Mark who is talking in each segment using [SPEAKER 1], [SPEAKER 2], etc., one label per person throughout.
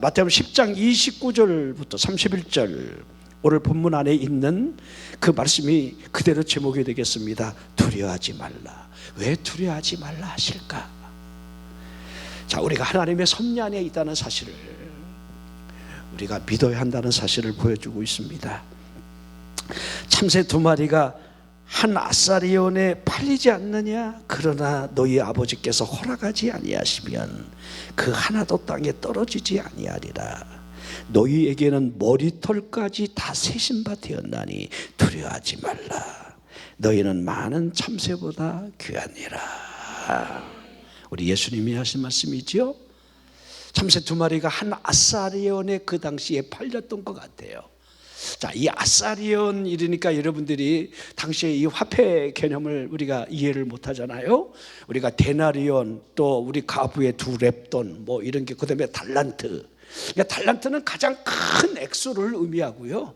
[SPEAKER 1] 마태복음 10장 29절부터 31절 오늘 본문 안에 있는 그 말씀이 그대로 제목이 되겠습니다. 두려워하지 말라. 왜 두려워하지 말라 하실까? 자, 우리가 하나님의 섭리 안에 있다는 사실을 우리가 믿어야 한다는 사실을 보여주고 있습니다. 참새 두 마리가 한 아사리온에 팔리지 않느냐? 그러나 너희 아버지께서 허락하지 아니하시면 그 하나도 땅에 떨어지지 아니하리라. 너희에게는 머리털까지 다 세신 바 되었나니 두려워하지 말라. 너희는 많은 참새보다 귀하니라. 우리 예수님이 하신 말씀이죠. 참새 두 마리가 한 아사리온에 그 당시에 팔렸던 것 같아요. 자, 이 아사리온 이러니까 여러분들이 당시에 이 화폐 개념을 우리가 이해를 못 하잖아요. 우리가 데나리온, 또 우리 가부의 두 렙돈 뭐 이런 게, 그다음에 달란트. 그러니까 달란트는 가장 큰 액수를 의미하고요.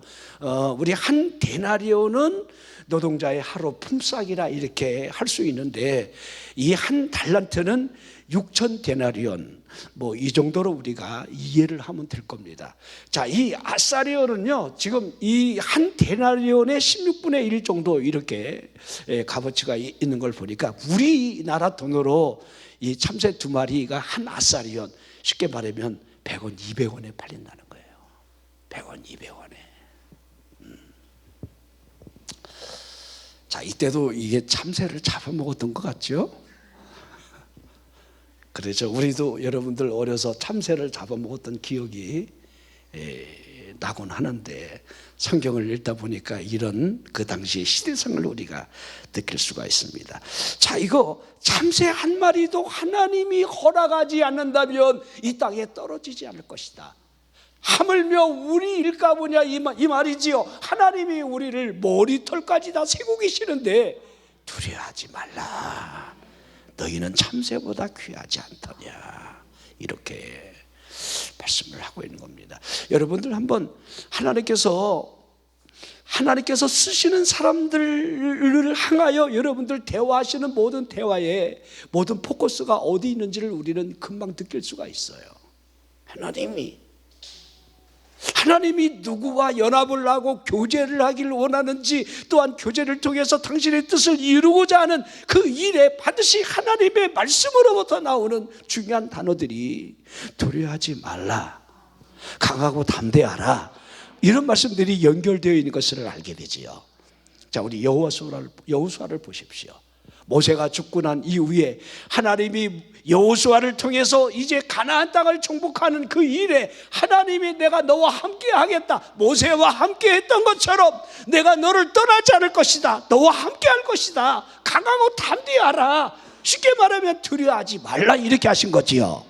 [SPEAKER 1] 우리 한 데나리온은 노동자의 하루 품삯이라 이렇게 할 수 있는데, 이 한 달란트는 6천 데나리온, 뭐 이 정도로 우리가 이해를 하면 될 겁니다. 자, 이 아사리온은요, 지금 이 한 데나리온의 16분의 1 정도 이렇게 값어치가 있는 걸 보니까 우리나라 돈으로 이 참새 두 마리가 한 아사리온, 쉽게 말하면 100원, 200원에 팔린다는 거예요. 100원, 200원에. 자, 이때도 이게 참새를 잡아먹었던 것 같죠? 그렇죠. 우리도 여러분들 어려서 참새를 잡아먹었던 기억이 나곤 하는데, 성경을 읽다 보니까 이런 그 당시의 시대상을 우리가 느낄 수가 있습니다. 자, 이거 참새 한 마리도 하나님이 허락하지 않는다면 이 땅에 떨어지지 않을 것이다. 하물며 우리 일까 보냐 이 말이지요. 하나님이 우리를 머리털까지 다 세고 계시는데 두려워하지 말라. 너희는 참새보다 귀하지 않더냐, 이렇게 말씀을 하고 있는 겁니다. 여러분들 한번 하나님께서 쓰시는 사람들을 향하여 여러분들 대화하시는 모든 대화에 모든 포커스가 어디 있는지를 우리는 금방 느낄 수가 있어요. 하나님이 누구와 연합을 하고 교제를 하기를 원하는지, 또한 교제를 통해서 당신의 뜻을 이루고자 하는 그 일에 반드시 하나님의 말씀으로부터 나오는 중요한 단어들이 두려워하지 말라, 강하고 담대하라, 이런 말씀들이 연결되어 있는 것을 알게 되지요. 자, 우리 여호수아를 보십시오. 모세가 죽고 난 이후에 하나님이 여호수아를 통해서 이제 가나안 땅을 정복하는 그 일에 하나님이 내가 너와 함께 하겠다, 모세와 함께 했던 것처럼 내가 너를 떠나지 않을 것이다, 너와 함께 할 것이다, 강하고 담대하라, 쉽게 말하면 두려워하지 말라, 이렇게 하신 거지요.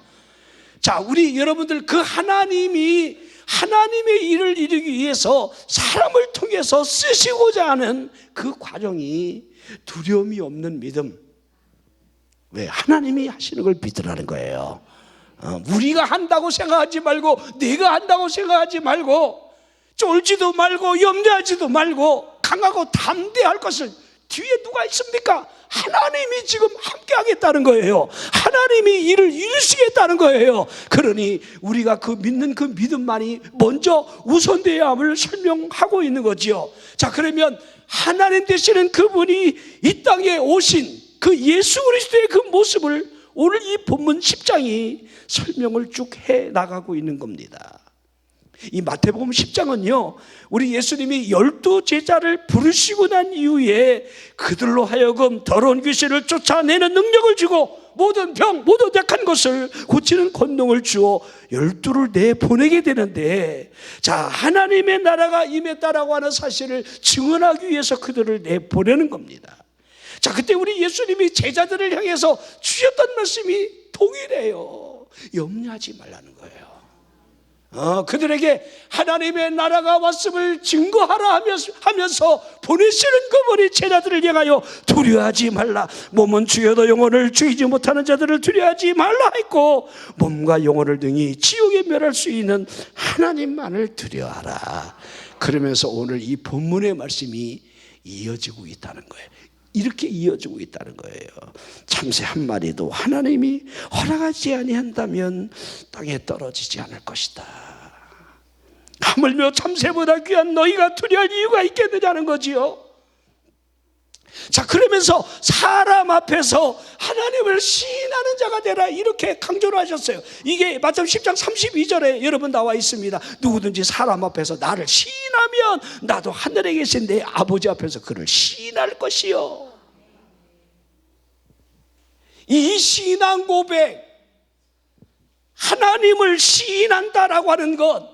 [SPEAKER 1] 자, 우리 여러분들 그 하나님이 하나님의 일을 이루기 위해서 사람을 통해서 쓰시고자 하는 그 과정이 두려움이 없는 믿음. 왜? 하나님이 하시는 걸 믿으라는 거예요. 우리가 한다고 생각하지 말고, 네가 한다고 생각하지 말고, 쫄지도 말고 염려하지도 말고 강하고 담대할 것을, 뒤에 누가 있습니까? 하나님이 지금 함께 하겠다는 거예요. 하나님이 일을 이루시겠다는 거예요. 그러니 우리가 그 믿는 그 믿음만이 먼저 우선되어야 함을 설명하고 있는 거지요. 자, 그러면 하나님 되시는 그분이 이 땅에 오신 그 예수 그리스도의 그 모습을 오늘 이 본문 10장이 설명을 쭉 해 나가고 있는 겁니다. 이 마태복음 10장은요, 우리 예수님이 12제자를 부르시고 난 이후에 그들로 하여금 더러운 귀신을 쫓아내는 능력을 주고 모든 병, 모든 약한 것을 고치는 권능을 주어 12를 내보내게 되는데, 자, 하나님의 나라가 임했다라고 하는 사실을 증언하기 위해서 그들을 내보내는 겁니다. 자, 그때 우리 예수님이 제자들을 향해서 주셨던 말씀이 동일해요. 염려하지 말라는 거예요. 그들에게 하나님의 나라가 왔음을 증거하라 하면서 보내시는 그분이 제자들을 향하여 두려워하지 말라, 몸은 죽여도 영혼을 죽이지 못하는 자들을 두려워하지 말라 했고, 몸과 영혼을 등이 지옥에 멸할 수 있는 하나님만을 두려워하라. 그러면서 오늘 이 본문의 말씀이 이어지고 있다는 거예요. 이렇게 이어지고 있다는 거예요. 참새 한 마리도 하나님이 허락하지 아니한다면 땅에 떨어지지 않을 것이다. 하물며 참새보다 귀한 너희가 두려울 이유가 있겠느냐는 거지요. 자, 그러면서 사람 앞에서 하나님을 시인하는 자가 되라, 이렇게 강조를 하셨어요. 이게 마태복음 10장 32절에 여러분 나와 있습니다. 누구든지 사람 앞에서 나를 시인하면 나도 하늘에 계신 내 아버지 앞에서 그를 시인할 것이요. 이 신앙 고백, 하나님을 시인한다라고 하는 것,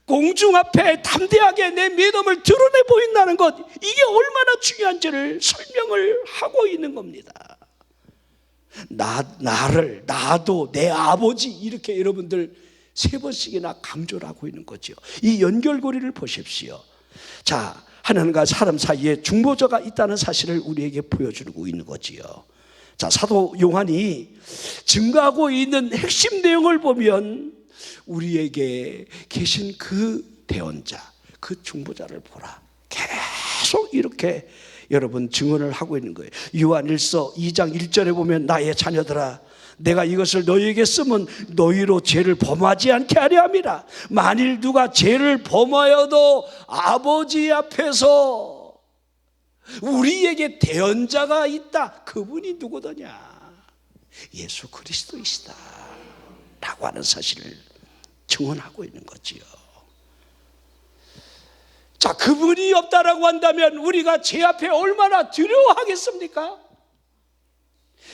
[SPEAKER 1] 공중 앞에 담대하게 내 믿음을 드러내 보인다는 것, 이게 얼마나 중요한지를 설명을 하고 있는 겁니다. 나도 내 아버지, 이렇게 여러분들 3번씩이나 강조를 하고 있는 거죠. 이 연결고리를 보십시오. 자, 하나님과 사람 사이에 중보자가 있다는 사실을 우리에게 보여주고 있는 거지요. 자, 사도 요한이 증거하고 있는 핵심 내용을 보면 우리에게 계신 그 대언자, 그 중보자를 보라, 계속 이렇게 여러분 증언을 하고 있는 거예요. 요한일서 2장 1절에 보면 나의 자녀들아, 내가 이것을 너희에게 쓰면 너희로 죄를 범하지 않게 하려 함이라. 만일 누가 죄를 범하여도 아버지 앞에서 우리에게 대언자가 있다. 그분이 누구더냐? 예수 그리스도이시다 라고 하는 사실을 증언하고 있는 거지요. 자, 그분이 없다라고 한다면 우리가 죄 앞에 얼마나 두려워하겠습니까?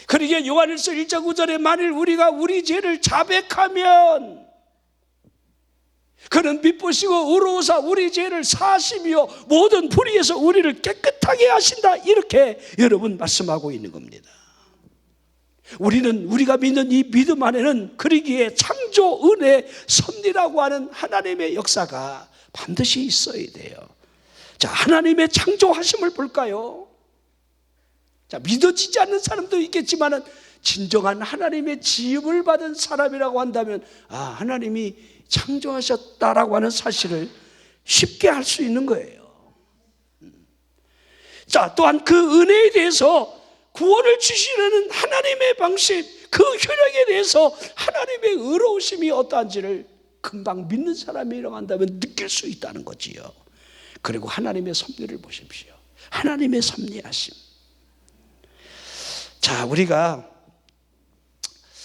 [SPEAKER 1] 그러기에 요한일서 1장 9절에 만일 우리가 우리 죄를 자백하면 그는 미쁘시고 의로우사 우리 죄를 사하시며 모든 불의에서 우리를 깨끗하게 하신다, 이렇게 여러분 말씀하고 있는 겁니다. 우리가 믿는 이 믿음 안에는 그러기에 창조, 은혜, 섭리라고 하는 하나님의 역사가 반드시 있어야 돼요. 자, 하나님의 창조하심을 볼까요? 자, 믿어지지 않는 사람도 있겠지만 진정한 하나님의 지음을 받은 사람이라고 한다면 하나님이 창조하셨다라고 하는 사실을 쉽게 할 수 있는 거예요. 자, 또한 그 은혜에 대해서 구원을 주시려는 하나님의 방식, 그 효력에 대해서 하나님의 의로우심이 어떠한지를 금방 믿는 사람이라고 한다면 느낄 수 있다는 거지요. 그리고 하나님의 섭리를 보십시오. 하나님의 섭리하심. 자, 우리가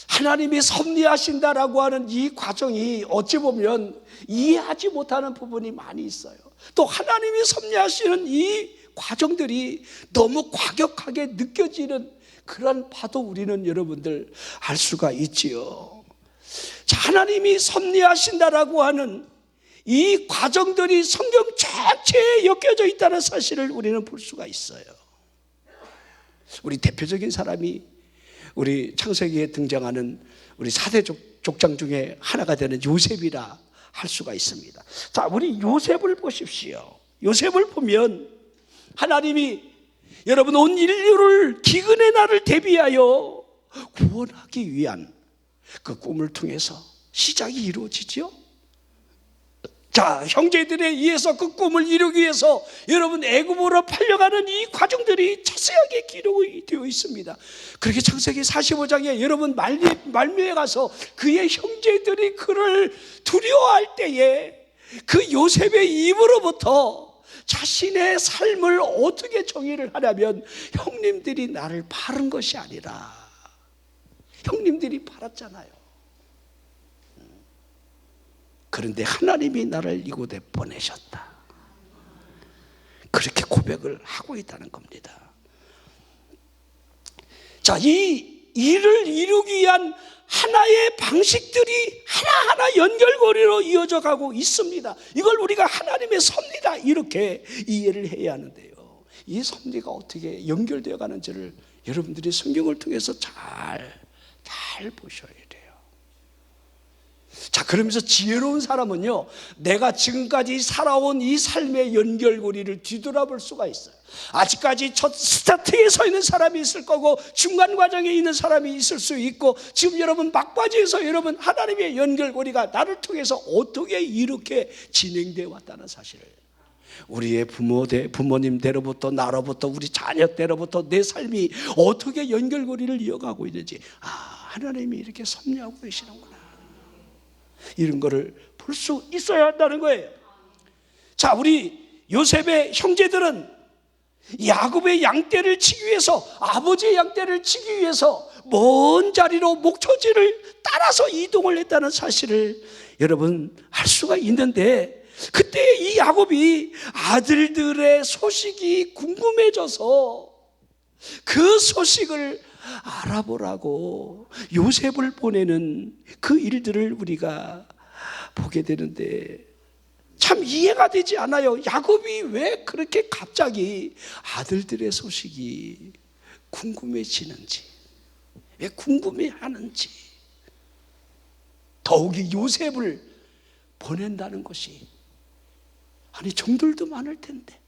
[SPEAKER 1] 하나님이 섭리하신다라고 하는 이 과정이 어찌 보면 이해하지 못하는 부분이 많이 있어요. 또 하나님이 섭리하시는 이 과정들이 너무 과격하게 느껴지는 그런 바도 우리는 여러분들 알 수가 있지요. 자, 하나님이 섭리하신다라고 하는 이 과정들이 성경 전체에 엮여져 있다는 사실을 우리는 볼 수가 있어요. 우리 대표적인 사람이 우리 창세기에 등장하는 우리 4대 족장 중에 하나가 되는 요셉이라 할 수가 있습니다. 자, 우리 요셉을 보십시오. 요셉을 보면 하나님이 여러분 온 인류를 기근의 날을 대비하여 구원하기 위한 그 꿈을 통해서 시작이 이루어지죠. 자, 형제들에 의해서 그 꿈을 이루기 위해서 여러분 애굽으로 팔려가는 이 과정들이 자세하게 기록이 되어 있습니다. 그렇게 창세기 45장에 여러분 말미에 가서 그의 형제들이 그를 두려워할 때에 그 요셉의 입으로부터 자신의 삶을 어떻게 정의를 하냐면 형님들이 나를 바른 것이 아니라 형님들이 바랐잖아요. 그런데 하나님이 나를 이곳에 보내셨다. 그렇게 고백을 하고 있다는 겁니다. 자, 이 일을 이루기 위한 하나의 방식들이 하나하나 연결고리로 이어져 가고 있습니다. 이걸 우리가 하나님의 섭리다 이렇게 이해를 해야 하는데요. 이 섭리가 어떻게 연결되어 가는지를 여러분들이 성경을 통해서 잘 보셔야 돼요. 자, 그러면서 지혜로운 사람은요, 내가 지금까지 살아온 이 삶의 연결고리를 뒤돌아볼 수가 있어요. 아직까지 첫 스타트에 서 있는 사람이 있을 거고 중간 과정에 있는 사람이 있을 수 있고 지금 여러분 막바지에서 여러분 하나님의 연결고리가 나를 통해서 어떻게 이렇게 진행되어 왔다는 사실을 우리의 부모님 때로부터, 나로부터, 우리 자녀 때로부터 내 삶이 어떻게 연결고리를 이어가고 있는지, 하나님이 이렇게 섭리하고 계시는구나, 이런 거를 볼 수 있어야 한다는 거예요. 자, 우리 요셉의 형제들은 야곱의 양떼를 치기 위해서, 아버지의 양떼를 치기 위해서 먼 자리로 목초지를 따라서 이동을 했다는 사실을 여러분 알 수가 있는데, 그때 이 야곱이 아들들의 소식이 궁금해져서 그 소식을 알아보라고 요셉을 보내는 그 일들을 우리가 보게 되는데, 참 이해가 되지 않아요. 야곱이 왜 그렇게 갑자기 아들들의 소식이 궁금해지는지, 왜 궁금해하는지, 더욱이 요셉을 보낸다는 것이, 아니 종들도 많을 텐데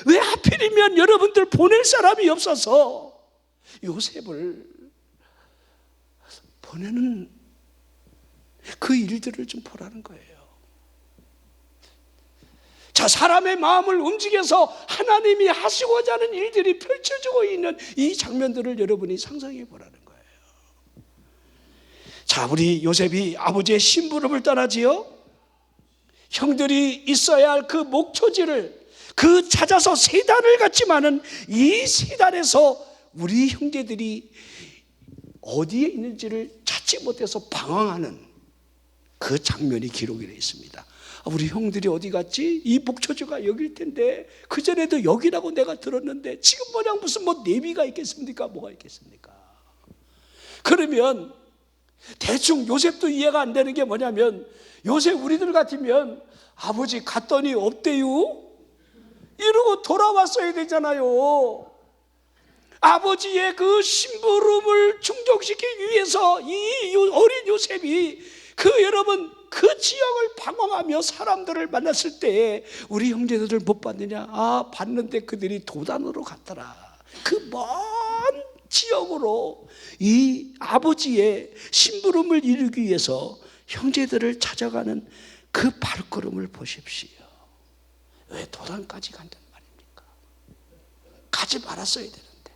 [SPEAKER 1] 왜 하필이면 여러분들 보낼 사람이 없어서 요셉을 보내는 그 일들을 좀 보라는 거예요. 자, 사람의 마음을 움직여서 하나님이 하시고자 하는 일들이 펼쳐지고 있는 이 장면들을 여러분이 상상해 보라는 거예요. 자, 우리 요셉이 아버지의 심부름을 떠나지요, 형들이 있어야 할 그 목초지를 찾아서 세단을 갔지만은 이 세단에서 우리 형제들이 어디에 있는지를 찾지 못해서 방황하는 그 장면이 기록이 되어 있습니다. 우리 형들이 어디 갔지? 이 목초지가 여길 텐데 그전에도 여기라고 내가 들었는데 지금 뭐냐, 무슨 내비가 있겠습니까? 뭐가 있겠습니까? 그러면 대충 요셉도 이해가 안 되는 게 뭐냐면, 요새 우리들 같으면 아버지 갔더니 없대요? 이러고 돌아왔어야 되잖아요. 아버지의 그 심부름을 충족시키기 위해서 이 어린 요셉이 여러분 그 지역을 방황하며 사람들을 만났을 때 우리 형제들을 못 봤느냐? 봤는데 그들이 도단으로 갔더라. 그 먼 지역으로 이 아버지의 심부름을 이루기 위해서 형제들을 찾아가는 그 발걸음을 보십시오. 왜 도단까지 간단 말입니까? 가지 말았어야 되는데.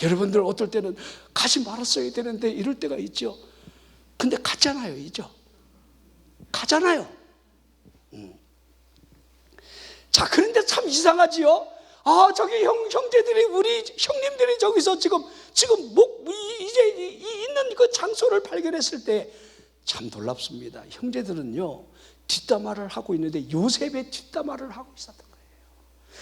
[SPEAKER 1] 여러분들 어떨 때는 가지 말았어야 되는데 이럴 때가 있죠. 근데 갔잖아요, 이죠? 가잖아요. 자, 그런데 참 이상하지요? 저기 형제들이, 우리 형님들이 저기서 지금 이제 있는 그 장소를 발견했을 때 참 놀랍습니다. 형제들은요, 뒷담화를 하고 있는데 요셉의 뒷담화를 하고 있었던 거예요.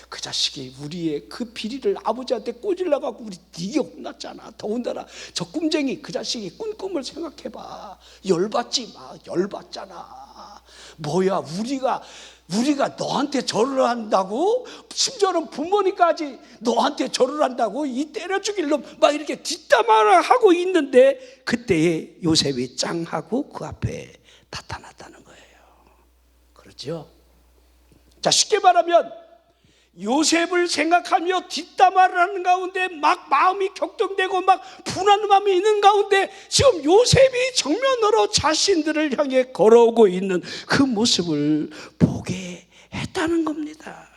[SPEAKER 1] 그 자식이 우리의 그 비리를 아버지한테 꼬질러갖고 우리 되게 혼났잖아. 더군다나 저 꿈쟁이 그 자식이 꾼 꿈을 생각해봐. 열받지 마. 열받잖아. 뭐야, 우리가 너한테 절을 한다고? 심지어는 부모님까지 너한테 절을 한다고? 이 때려 죽일 놈, 막 이렇게 뒷담화를 하고 있는데 그때에 요셉이 짱하고 그 앞에 나타났다는 거예요. 그렇죠? 자, 쉽게 말하면 요셉을 생각하며 뒷담화를 하는 가운데 막 마음이 격동되고 막 분한 마음이 있는 가운데 지금 요셉이 정면으로 자신들을 향해 걸어오고 있는 그 모습을 보게 했다는 겁니다.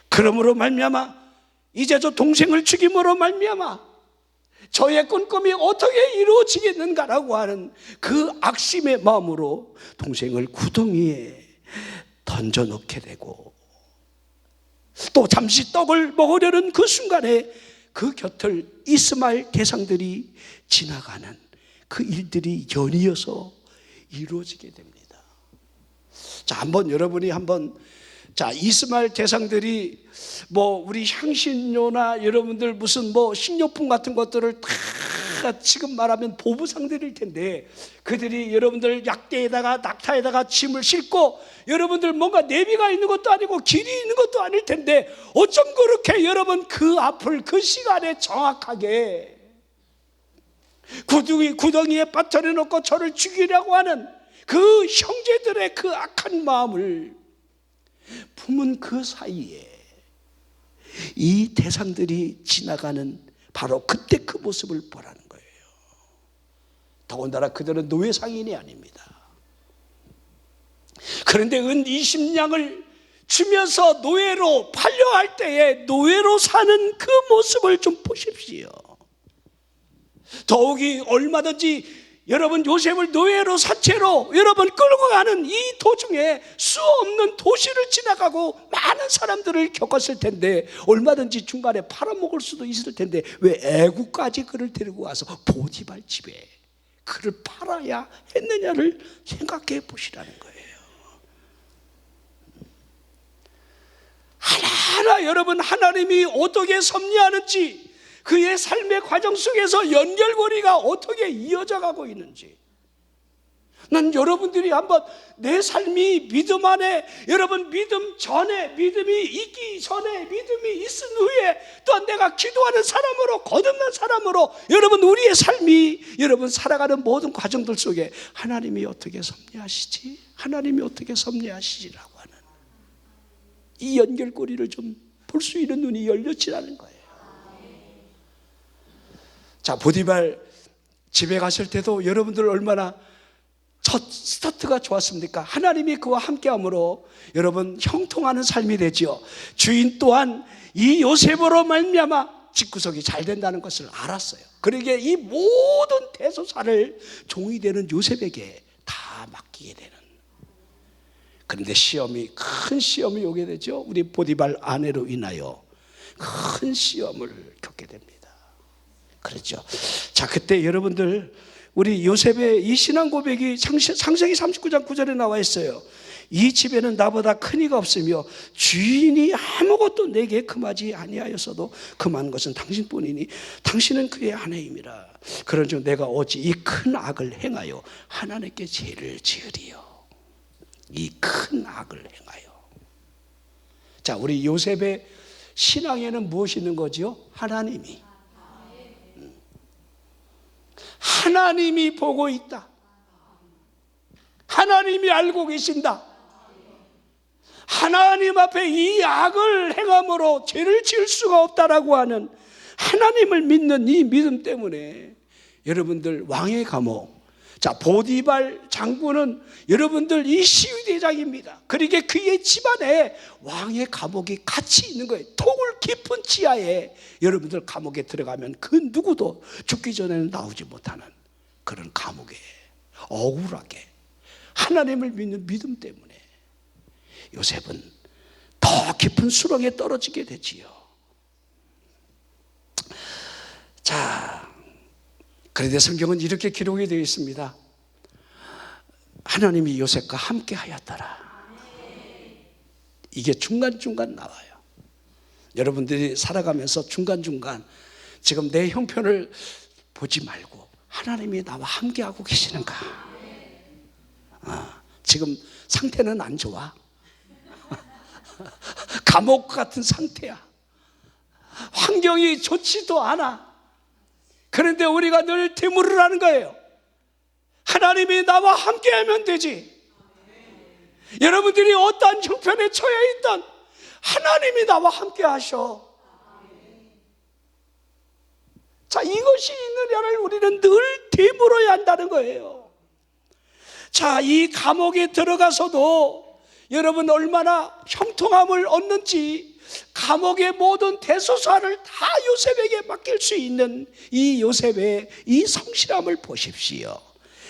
[SPEAKER 1] 그러므로 말미암아 이제 저 동생을 죽임으로 말미암아 저의 꿈꿈이 어떻게 이루어지겠는가라고 하는 그 악심의 마음으로 동생을 구덩이에 던져놓게 되고, 또 잠시 떡을 먹으려는 그 순간에 그 곁을 이스마엘 대상들이 지나가는 그 일들이 연이어서 이루어지게 됩니다. 자, 여러분이 자, 이스마엘 대상들이 우리 향신료나 여러분들 무슨 식료품 같은 것들을 다 지금 말하면 보부상들일 텐데, 그들이 여러분들 약대에다가 낙타에다가 짐을 싣고 여러분들 뭔가 내비가 있는 것도 아니고 길이 있는 것도 아닐 텐데 어쩜 그렇게 여러분 그 앞을 그 시간에 정확하게 구덩이에 빠뜨려 놓고 저를 죽이려고 하는 그 형제들의 그 악한 마음을 품은 그 사이에 이 대상들이 지나가는 바로 그때 그 모습을 보라는 거예요. 더군다나 그들은 노예 상인이 아닙니다. 그런데 은 20냥을 주면서 노예로 팔려할 때에 노예로 사는 그 모습을 좀 보십시오. 더욱이 얼마든지 여러분 요셉을 노예로 산 채로 여러분 끌고 가는 이 도중에 수 없는 도시를 지나가고 많은 사람들을 겪었을 텐데 얼마든지 중간에 팔아먹을 수도 있을 텐데 왜 애국까지 그를 데리고 와서 보디발 집에 그를 팔아야 했느냐를 생각해 보시라는 거예요. 하나하나 여러분 하나님이 어떻게 섭리하는지, 그의 삶의 과정 속에서 연결고리가 어떻게 이어져 가고 있는지, 난 여러분들이 한번 내 삶이 믿음 안에, 여러분 믿음 전에, 믿음이 있기 전에, 믿음이 있은 후에 또 내가 기도하는 사람으로, 거듭난 사람으로 여러분 우리의 삶이 여러분 살아가는 모든 과정들 속에 하나님이 어떻게 섭리하시지? 하나님이 어떻게 섭리하시지라고 하는 이 연결고리를 좀 볼 수 있는 눈이 열렸지라는 거예요. 자, 보디발 집에 갔을 때도 여러분들 얼마나 첫 스타트가 좋았습니까? 하나님이 그와 함께함으로 여러분 형통하는 삶이 되지요. 주인 또한 이 요셉으로 말미암아 집구석이 잘 된다는 것을 알았어요. 그러기에 이 모든 대소사를 종이 되는 요셉에게 다 맡기게 되는. 그런데 큰 시험이 오게 되죠. 우리 보디발 아내로 인하여 큰 시험을 겪게 됩니다. 그렇죠. 자, 그때 여러분들 우리 요셉의 이 신앙 고백이 창세기 39장 9절에 나와 있어요. 이 집에는 나보다 큰 이가 없으며 주인이 아무것도 내게 금하지 아니하였어도 금한 것은 당신뿐이니 당신은 그의 아내임이라. 그런즉 내가 어찌 이 큰 악을 행하여 하나님께 죄를 지으리요. 이 큰 악을 행하여. 자, 우리 요셉의 신앙에는 무엇이 있는 거지요? 하나님이 보고 있다. 하나님이 알고 계신다. 하나님 앞에 이 악을 행함으로 죄를 지을 수가 없다라고 하는 하나님을 믿는 이 믿음 때문에 여러분들 왕의 감옥. 자, 보디발 장군은 여러분들 이 시위대장입니다. 그러기에 그의 집안에 왕의 감옥이 같이 있는 거예요. 통을 깊은 지하에 여러분들 감옥에 들어가면 그 누구도 죽기 전에는 나오지 못하는 그런 감옥에 억울하게 하나님을 믿는 믿음 때문에 요셉은 더 깊은 수렁에 떨어지게 되지요. 자, 그런데 성경은 이렇게 기록이 되어 있습니다. 하나님이 요셉과 함께 하였더라. 이게 중간중간 나와요. 여러분들이 살아가면서 중간중간 지금 내 형편을 보지 말고 하나님이 나와 함께하고 계시는가? 지금 상태는 안 좋아. 감옥 같은 상태야. 환경이 좋지도 않아. 그런데 우리가 늘 되물으라는 거예요. 하나님이 나와 함께하면 되지. 여러분들이 어떠한 형편에 처해 있던 하나님이 나와 함께 하셔. 자, 이것이 있느냐를 우리는 늘 되물어야 한다는 거예요. 자, 이 감옥에 들어가서도 여러분 얼마나 형통함을 얻는지, 감옥의 모든 대소사를 다 요셉에게 맡길 수 있는 이 요셉의 이 성실함을 보십시오.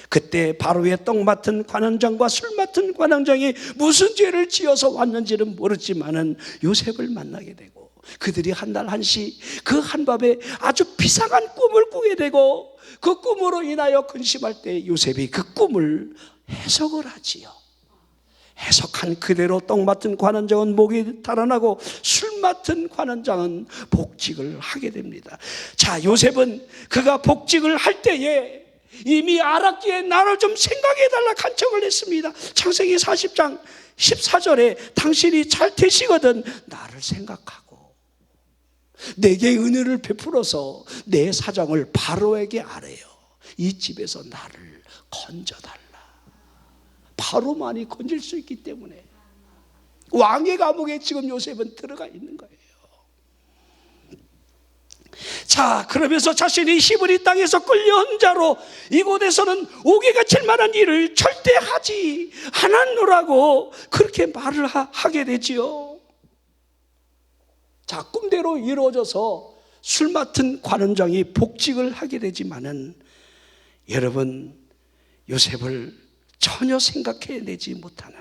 [SPEAKER 1] 그때 바로의 떡 맡은 관원장과 술 맡은 관원장이 무슨 죄를 지어서 왔는지는 모르지만은 요셉을 만나게 되고 그들이 한 날 한시 그 한밤에 아주 비상한 꿈을 꾸게 되고 그 꿈으로 인하여 근심할 때 요셉이 그 꿈을 해석을 하지요. 해석한 그대로 떡 맡은 관원장은 목이 달아나고 술 맡은 관원장은 복직을 하게 됩니다. 자, 요셉은 그가 복직을 할 때에 이미 알았기에 나를 좀 생각해달라 간청을 했습니다. 창세기 40장 14절에 당신이 잘 되시거든 나를 생각하고 내게 은혜를 베풀어서 내 사정을 바로에게 아뢰요. 이 집에서 나를 건져달라. 바로만이 건질 수 있기 때문에 왕의 감옥에 지금 요셉은 들어가 있는 거예요. 자, 그러면서 자신이 히브리 땅에서 끌려온 자로 이곳에서는 오게 갇힐 만한 일을 절대 하지 않았노라고 그렇게 말을 하게 되지요. 자, 꿈대로 이루어져서 술 맡은 관원장이 복직을 하게 되지만은 여러분, 요셉을 전혀 생각해내지 못하는,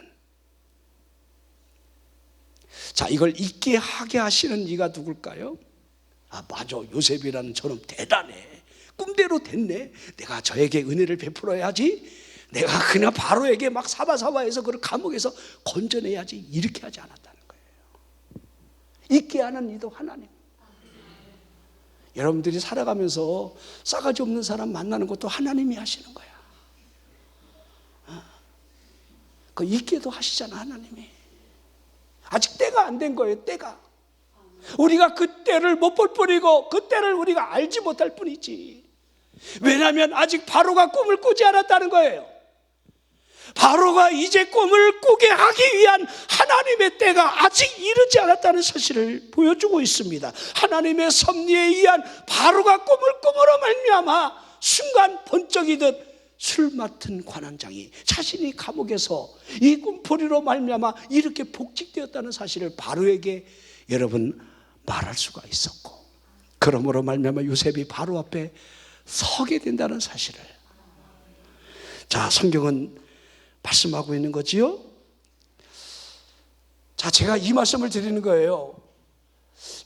[SPEAKER 1] 자, 이걸 잊게 하게 하시는 이가 누굴까요? 아, 맞아, 요셉이라는 저놈 대단해, 꿈대로 됐네, 내가 저에게 은혜를 베풀어야지, 내가 그냥 바로에게 막 사바사바해서 그를 감옥에서 건져내야지, 이렇게 하지 않았다는 거예요. 잊게 하는 이도 하나님. 여러분들이 살아가면서 싸가지 없는 사람 만나는 것도 하나님이 하시는 거야. 그 잊게도 하시잖아, 하나님이. 아직 때가 안 된 거예요, 때가. 우리가 그 때를 못 볼 뿐이고 그 때를 우리가 알지 못할 뿐이지. 왜냐하면 아직 바로가 꿈을 꾸지 않았다는 거예요. 바로가 이제 꿈을 꾸게 하기 위한 하나님의 때가 아직 이르지 않았다는 사실을 보여주고 있습니다. 하나님의 섭리에 의한 바로가 꿈을 꾸므로 말미암아 순간 번쩍이듯 술 맡은 관원장이 자신이 감옥에서 이 꿈풀이로 말미암아 이렇게 복직되었다는 사실을 바로에게 여러분 말할 수가 있었고, 그러므로 말미암아 요셉이 바로 앞에 서게 된다는 사실을, 자, 성경은 말씀하고 있는 거지요. 자, 제가 이 말씀을 드리는 거예요.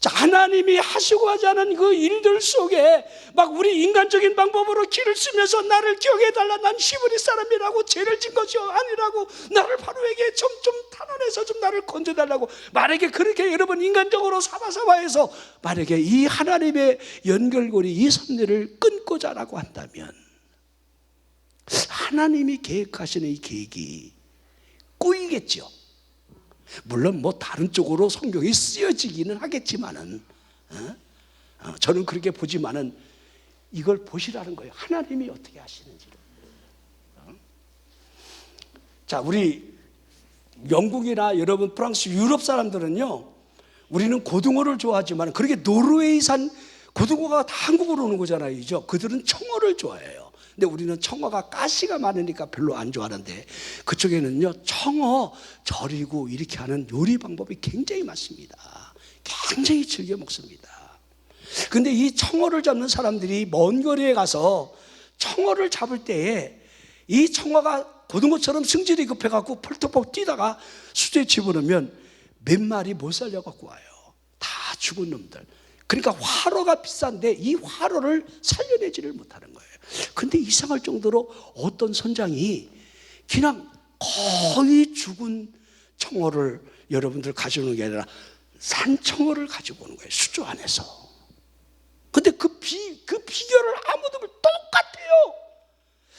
[SPEAKER 1] 자, 하나님이 하시고 하지 않은 그 일들 속에 막 우리 인간적인 방법으로 길을 쓰면서 나를 기억해달라, 난 히브리 사람이라고, 죄를 진 것이 아니라고, 나를 바로에게 좀 탄원해서 좀 나를 건져달라고, 만약에 그렇게 여러분 인간적으로 사바사바해서 만약에 이 하나님의 연결고리, 이 섭리를 끊고자라고 한다면 하나님이 계획하시는 이 계획이 꼬이겠죠. 물론 뭐 다른 쪽으로 성경이 쓰여지기는 하겠지만은, 저는 그렇게 보지만은 이걸 보시라는 거예요. 하나님이 어떻게 하시는지를. 자, 우리 영국이나 여러분 프랑스, 유럽 사람들은요, 우리는 고등어를 좋아하지만 그렇게 노르웨이산 고등어가 다 한국으로 오는 거잖아요. 그들은 청어를 좋아해요. 근데 우리는 청어가 가시가 많으니까 별로 안 좋아하는데, 그쪽에는요 청어 절이고 이렇게 하는 요리 방법이 굉장히 많습니다. 굉장히 즐겨 먹습니다. 근데 이 청어를 잡는 사람들이 먼 거리에 가서 청어를 잡을 때에 이 청어가 고등어처럼 승질이 급해갖고 펄떡펄떡 뛰다가 수조에 집어넣으면 몇 마리 못 살려갖고 와요. 다 죽은 놈들. 그러니까 화로가 비싼데 이 화로를 살려내지를 못하는 거예요. 근데 이상할 정도로 어떤 선장이 그냥 거의 죽은 청어를 여러분들 가져오는 게 아니라 산청어를 가지고 오는 거예요, 수조 안에서. 근데 그 비결을 아무도 똑같아요.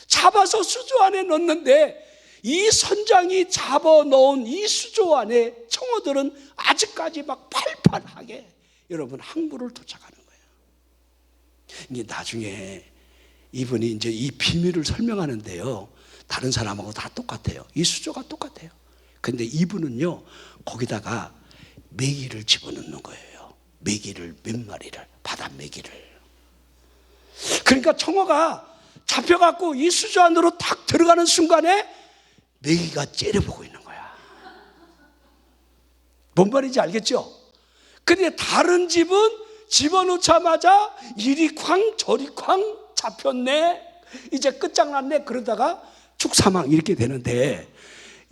[SPEAKER 1] 잡아서 수조 안에 넣는데 이 선장이 잡아 넣은 이 수조 안에 청어들은 아직까지 막 팔팔하게 여러분 항구를 도착하는 거예요. 이게 나중에 이분이 이제 이 비밀을 설명하는데요, 다른 사람하고 다 똑같아요. 이 수조가 똑같아요. 근데 이분은요 거기다가 메기를 집어넣는 거예요. 메기를 몇 마리를, 바다 메기를. 그러니까 청어가 잡혀갖고 이 수조 안으로 탁 들어가는 순간에 메기가 째려보고 있는 거야. 뭔 말인지 알겠죠? 근데 다른 집은 집어넣자마자 이리 쾅 저리 쾅 잡혔네, 이제 끝장났네, 그러다가 죽사망 이렇게 되는데,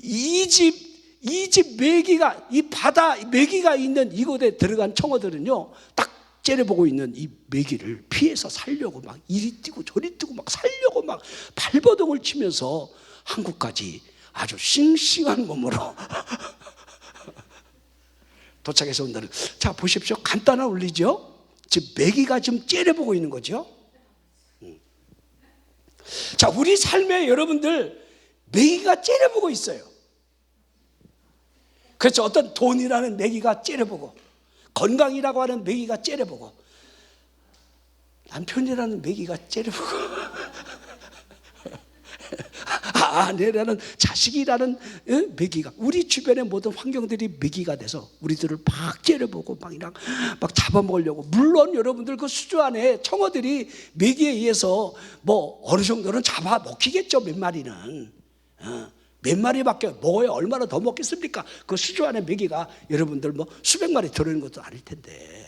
[SPEAKER 1] 이 집 메기가, 이 바다 메기가 있는 이곳에 들어간 청어들은요 딱 째려보고 있는 이 메기를 피해서 살려고 막 이리 뛰고 저리 뛰고 막 살려고 막 발버둥을 치면서 한국까지 아주 싱싱한 몸으로 도착해서 온다는. 자, 보십시오. 간단한 원리죠. 지금 메기가 지금 째려보고 있는 거죠. 자, 우리 삶에 여러분들 메기가 째려보고 있어요. 그렇죠. 어떤 돈이라는 메기가 째려보고, 건강이라고 하는 메기가 째려보고, 남편이라는 메기가 째려보고, 아내라는 자식이라는 매기가, 우리 주변의 모든 환경들이 매기가 돼서 우리들을 막 째려보고 막 잡아먹으려고. 물론 여러분들 그 수조 안에 청어들이 매기에 의해서 뭐 어느 정도는 잡아먹히겠죠. 몇 마리는 몇 마리밖에 먹어야 얼마나 더 먹겠습니까? 그 수조 안에 매기가 여러분들 뭐 수백 마리 들어있는 것도 아닐 텐데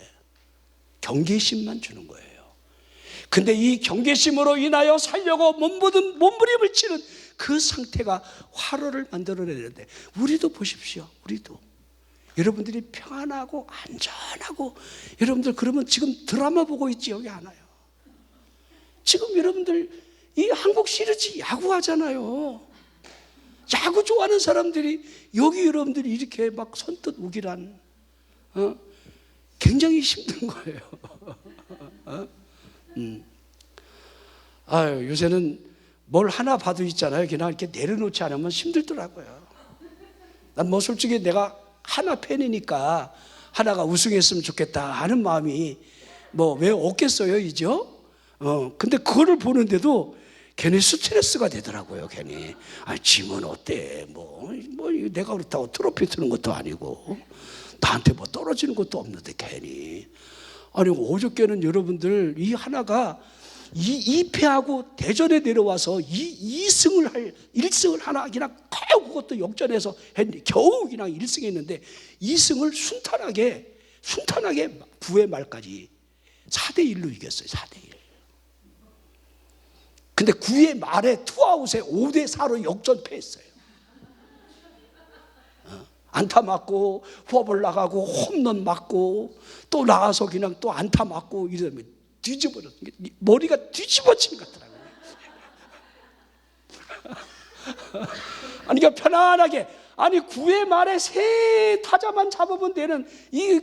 [SPEAKER 1] 경계심만 주는 거예요. 근데 이 경계심으로 인하여 살려고 몸부림을 치는 그 상태가 화로를 만들어내는데, 우리도 보십시오. 우리도 여러분들이 평안하고 안전하고, 여러분들 그러면 지금 드라마 보고 있지 여기 안 와요. 지금 여러분들 이 한국 시리즈 야구 하잖아요. 야구 좋아하는 사람들이 여기 여러분들이 이렇게 막 선뜻 우기란 굉장히 힘든 거예요. 아유, 요새는 뭘 하나 봐도 있잖아요. 그냥 이렇게 내려놓지 않으면 힘들더라고요. 난 뭐 솔직히 내가 하나 팬이니까 하나가 우승했으면 좋겠다 하는 마음이 뭐 왜 없겠어요, 이죠? 근데 그거를 보는데도 괜히 스트레스가 되더라고요. 괜히 지면 어때? 뭐 내가 그렇다고 트로피 트는 것도 아니고 나한테 뭐 떨어지는 것도 없는데 괜히. 아니, 어저께는 여러분들 이 하나가 2패하고 대전에 내려와서 1승을 하나 그냥 겨우 그것도 역전해서 했는데, 겨우 그냥 1승 했는데 2승을 순탄하게 9회 말까지 4대1로 이겼어요. 4대1. 근데 9회 말에 투아웃에 5대4로 역전패했어요. 안타 맞고 포볼 나가고 홈런 맞고 또 나가서 그냥 또 안타 맞고 이러면 뒤집어졌어. 머리가 뒤집어진 것 같더라고요. 아니, 그러니까 편안하게, 아니 9회 말에 3타자만 잡으면 되는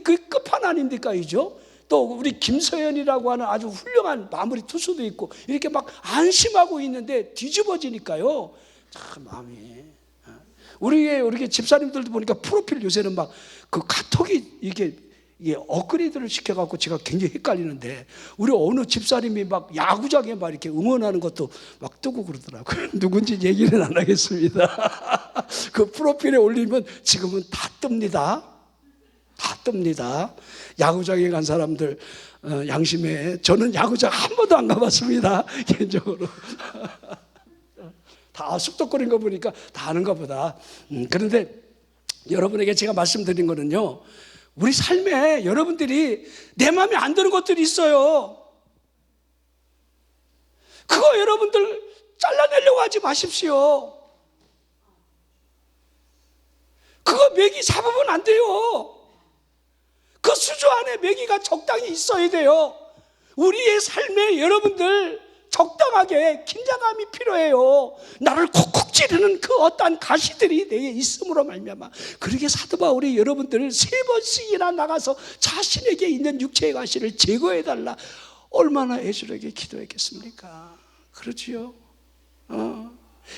[SPEAKER 1] 그 끝판왕입니까, 이죠? 또 우리 김서현이라고 하는 아주 훌륭한 마무리 투수도 있고 이렇게 막 안심하고 있는데 뒤집어지니까요, 참 마음이. 우리 집사님들도 보니까 프로필 요새는 막 그 카톡이 이게 업그레이드를 시켜갖고 제가 굉장히 헷갈리는데, 우리 어느 집사님이 막 야구장에 막 이렇게 응원하는 것도 막 뜨고 그러더라고요. 누군지 얘기는 안 하겠습니다. 그 프로필에 올리면 지금은 다 뜹니다. 다 뜹니다. 야구장에 간 사람들 양심에, 저는 야구장 한 번도 안 가봤습니다. 개인적으로. 다 쑥덕거린 거 보니까 다 아는가 보다. 그런데 여러분에게 제가 말씀드린 거는요, 우리 삶에 여러분들이 내 마음에 안 드는 것들이 있어요. 그거 여러분들 잘라내려고 하지 마십시오. 그거 매기 잡으면 안 돼요. 그 수조 안에 매기가 적당히 있어야 돼요. 우리의 삶에 여러분들 적당하게 긴장감이 필요해요. 나를 콕콕 찌르는 그 어떠한 가시들이 내게 있음으로 말미암아. 그러게 사도 바울이 여러분들을 3번씩이나 나가서 자신에게 있는 육체의 가시를 제거해달라 얼마나 애절하게 기도했겠습니까? 그렇지요?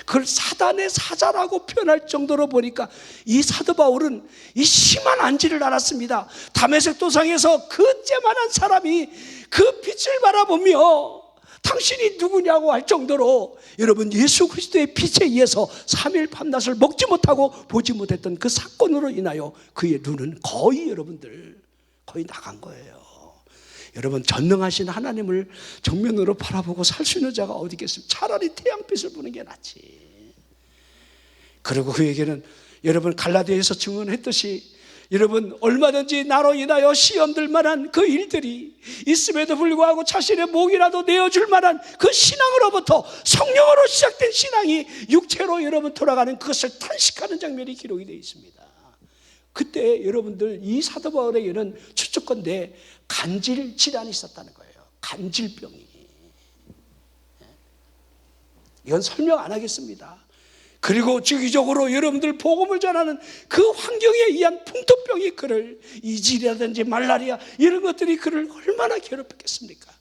[SPEAKER 1] 그걸 사단의 사자라고 표현할 정도로 보니까 이 사도 바울은 이 심한 안지를 알았습니다. 다메섹 도상에서 그 째만한 사람이 그 빛을 바라보며 당신이 누구냐고 할 정도로, 여러분, 예수 그리스도의 빛에 의해서 3일 밤낮을 먹지 못하고 보지 못했던 그 사건으로 인하여 그의 눈은 여러분들 거의 나간 거예요. 여러분, 전능하신 하나님을 정면으로 바라보고 살 수 있는 자가 어디 있겠습니까? 차라리 태양빛을 보는 게 낫지. 그리고 그에게는 여러분 갈라디아에서 증언했듯이, 여러분 얼마든지 나로 인하여 시험될 만한 그 일들이 있음에도 불구하고 자신의 목이라도 내어줄 만한 그 신앙으로부터 성령으로 시작된 신앙이 육체로 여러분 돌아가는 그것을 탄식하는 장면이 기록이 되어 있습니다. 그때 여러분들 이 사도 바울에게는 추측건대 간질 질환이 있었다는 거예요. 간질병이. 이건 설명 안 하겠습니다. 그리고 주기적으로 여러분들 복음을 전하는 그 환경에 의한 풍토병이 그를, 이질이라든지 말라리아 이런 것들이 그를 얼마나 괴롭혔겠습니까?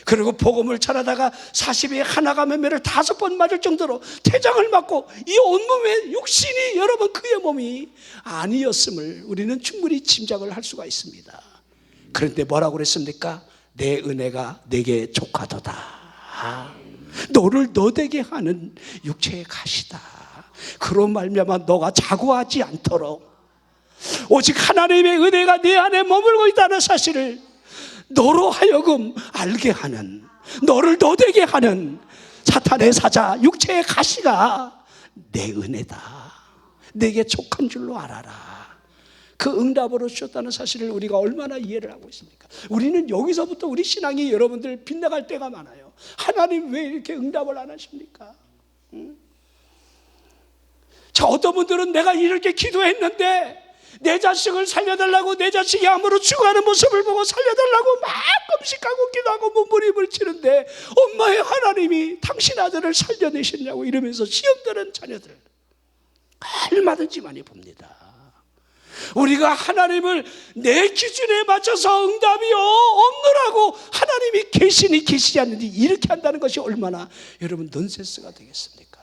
[SPEAKER 1] 그리고 복음을 전하다가 40에 하나가 매매를 5번 맞을 정도로 태장을 맞고 이 온몸의 육신이 여러분 그의 몸이 아니었음을 우리는 충분히 짐작을 할 수가 있습니다. 그런데 뭐라고 그랬습니까? 내 은혜가 내게 족하도다. 너를 너되게 하는 육체의 가시다. 그로 말미암아 너가 자고하지 않도록 오직 하나님의 은혜가 내 안에 머물고 있다는 사실을 너로 하여금 알게 하는, 너를 너되게 하는 사탄의 사자 육체의 가시가 내 은혜다. 내게 족한 줄로 알아라. 그 응답으로 주셨다는 사실을 우리가 얼마나 이해를 하고 있습니까? 우리는 여기서부터 우리 신앙이 여러분들 빗나갈 때가 많아요. 하나님 왜 이렇게 응답을 안 하십니까? 자, 어떤 분들은 내가 이렇게 기도했는데 내 자식을 살려달라고, 내 자식이 암으로 죽어가는 모습을 보고 살려달라고 막 금식하고 기도하고 몸부림을 치는데 엄마의 하나님이 당신 아들을 살려내셨냐고 이러면서 시험되는 자녀들 얼마든지 많이 봅니다. 우리가 하나님을 내 기준에 맞춰서 응답이 없느라고 하나님이 계시니 계시지 않는지 이렇게 한다는 것이 얼마나 여러분 넌센스가 되겠습니까?